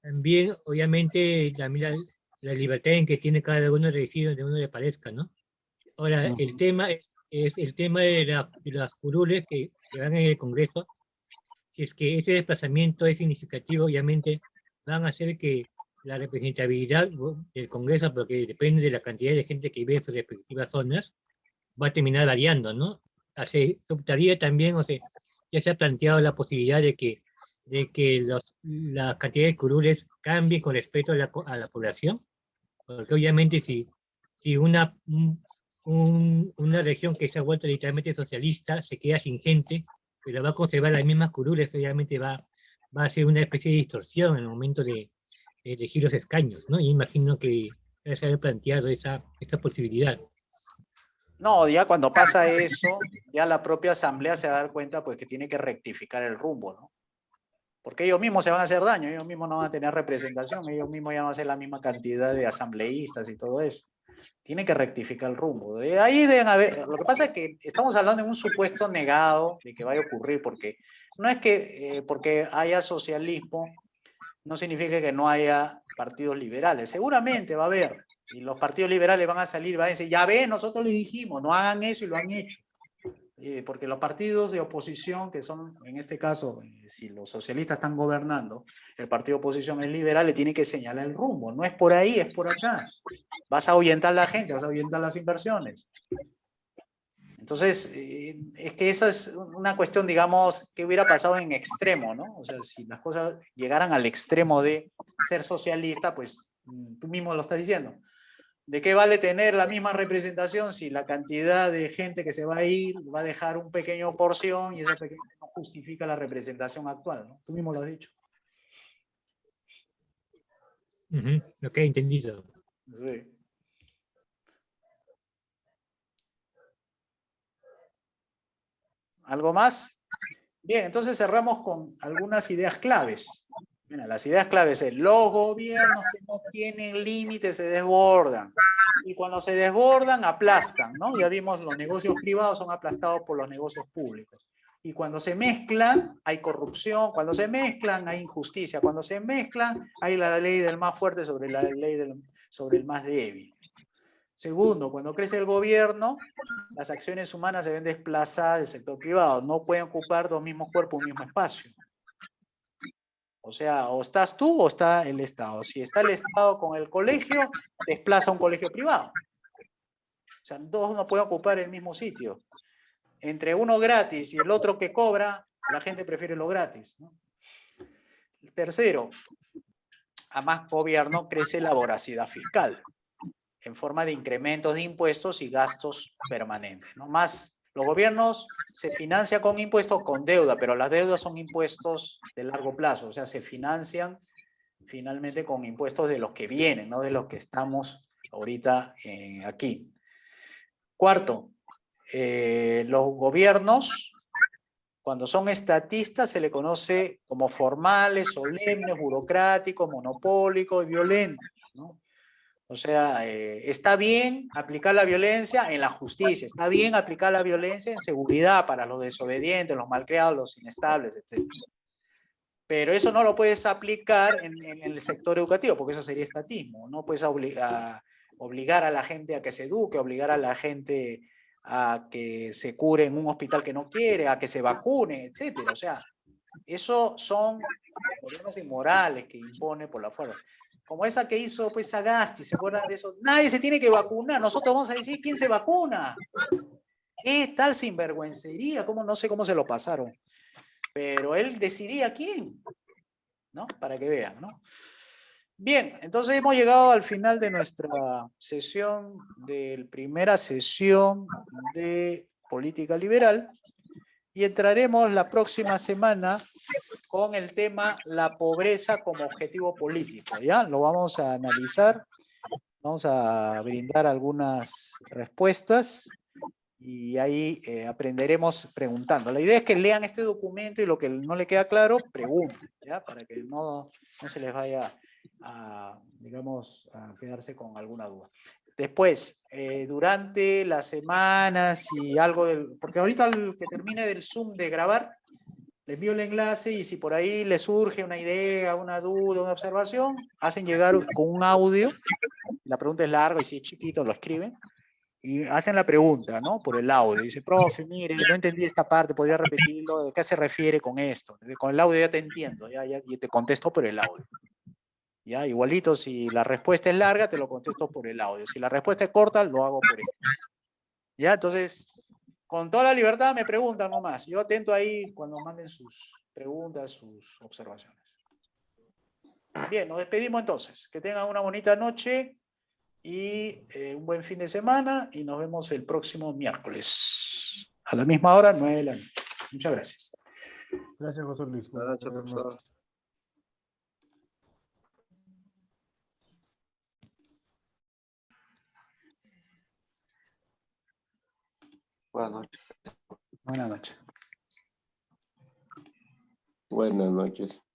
C: también obviamente la libertad en que tiene cada uno de decidir donde uno le parezca, ¿no? Ahora, el tema es el tema de las curules que van en el Congreso. Si es que ese desplazamiento es significativo, obviamente van a hacer que la representatividad del Congreso, porque depende de la cantidad de gente que vive en sus respectivas zonas, va a terminar variando, ¿no? Se optaría también, o sea, ya se ha planteado la posibilidad de que la cantidad de curules cambie con respecto a la población, porque obviamente si una región que se ha vuelto literalmente socialista se queda sin gente, pero va a conservar las mismas curules, obviamente va a ser una especie de distorsión en el momento de elegir los escaños, ¿no? Y imagino que se haber planteado esa posibilidad.
A: No, ya cuando pasa eso, ya la propia asamblea se va a dar cuenta pues que tiene que rectificar el rumbo, ¿no? Porque ellos mismos se van a hacer daño, ellos mismos no van a tener representación, ellos mismos ya no van a ser la misma cantidad de asambleístas y todo eso. Tiene que rectificar el rumbo. De ahí deben haber, lo que pasa es que estamos hablando de un supuesto negado de que vaya a ocurrir, porque no es que porque haya socialismo, no significa que no haya partidos liberales. Seguramente va a haber, y los partidos liberales van a salir, van a decir, ya ven, nosotros les dijimos, no hagan eso y lo han hecho. Porque los partidos de oposición, que son, en este caso, si los socialistas están gobernando, el partido de oposición es liberal, le tiene que señalar el rumbo. No es por ahí, es por acá. Vas a ahuyentar a la gente, vas a ahuyentar las inversiones. Entonces, es que esa es una cuestión, digamos, que hubiera pasado en extremo, ¿no? O sea, si las cosas llegaran al extremo de ser socialista, pues tú mismo lo estás diciendo. ¿De qué vale tener la misma representación si la cantidad de gente que se va a ir va a dejar un pequeño porción y esa pequeña no justifica la representación actual, ¿no? Tú mismo lo has dicho.
C: Ok, entendido.
A: Sí. ¿Algo más? Bien, entonces cerramos con algunas ideas claves. Mira, las ideas claves es, los gobiernos que no tienen límites se desbordan. Y cuando se desbordan, aplastan, ¿no? Ya vimos, los negocios privados son aplastados por los negocios públicos. Y cuando se mezclan, hay corrupción. Cuando se mezclan, hay injusticia. Cuando se mezclan, hay la ley del más fuerte sobre la ley sobre el más débil. Segundo, cuando crece el gobierno, las acciones humanas se ven desplazadas del sector privado. No pueden ocupar dos mismos cuerpos, un mismo espacio. O sea, o estás tú o está el Estado. Si está el Estado con el colegio, desplaza a un colegio privado. O sea, dos no pueden ocupar el mismo sitio. Entre uno gratis y el otro que cobra, la gente prefiere lo gratis, ¿no? Tercero, a más gobierno crece la voracidad fiscal en forma de incrementos de impuestos y gastos permanentes, ¿no? Más, los gobiernos se financian con impuestos, con deuda, pero las deudas son impuestos de largo plazo, o sea, se financian finalmente con impuestos de los que vienen, no de los que estamos ahorita aquí. Cuarto, los gobiernos, cuando son estatistas, se le conoce como formales, solemnes, burocráticos, monopólicos y violentos, ¿no? O sea, está bien aplicar la violencia en la justicia, está bien aplicar la violencia en seguridad para los desobedientes, los malcriados, los inestables, etc. Pero eso no lo puedes aplicar en el sector educativo, porque eso sería estatismo. No puedes obligar a la gente a que se eduque, obligar a la gente a que se cure en un hospital que no quiere, a que se vacune, etc. O sea, eso son gobiernos inmorales que impone por la fuerza. Como esa que hizo pues Sagasti, ¿se acuerdan de eso? Nadie se tiene que vacunar, nosotros vamos a decir quién se vacuna. ¿Qué tal sinvergüencería? No sé cómo se lo pasaron. Pero él decidía quién, ¿no? Para que vean, ¿no? Bien, entonces hemos llegado al final de nuestra sesión, primera sesión de política liberal, y entraremos la próxima semana con el tema la pobreza como objetivo político, ¿ya? Lo vamos a analizar, vamos a brindar algunas respuestas y ahí aprenderemos preguntando. La idea es que lean este documento y lo que no le queda claro, pregunten, ¿ya? Para que no se les vaya a, digamos, a quedarse con alguna duda. Después, durante las semanas y algo porque ahorita el que termine del Zoom de grabar, les envío el enlace y si por ahí les surge una idea, una duda, una observación, hacen llegar con un audio. La pregunta es larga y si es chiquito lo escriben. Y hacen la pregunta, ¿no? Por el audio. Dice, profe, mire, no entendí esta parte, ¿podría repetirlo? ¿De qué se refiere con esto? Con el audio ya te entiendo, ya, y te contesto por el audio. Ya, igualito, si la respuesta es larga, te lo contesto por el audio. Si la respuesta es corta, lo hago por esto. Ya, entonces, con toda la libertad me preguntan nomás. Yo atento ahí cuando manden sus preguntas, sus observaciones. Bien, nos despedimos entonces. Que tengan una bonita noche y un buen fin de semana y nos vemos el próximo miércoles a la misma hora, 9 de la noche. Muchas gracias.
H: Gracias, José Luis.
F: Buenas noches, profesor.
G: Buenas noches.
A: Buenas noches.
I: Buenas noches.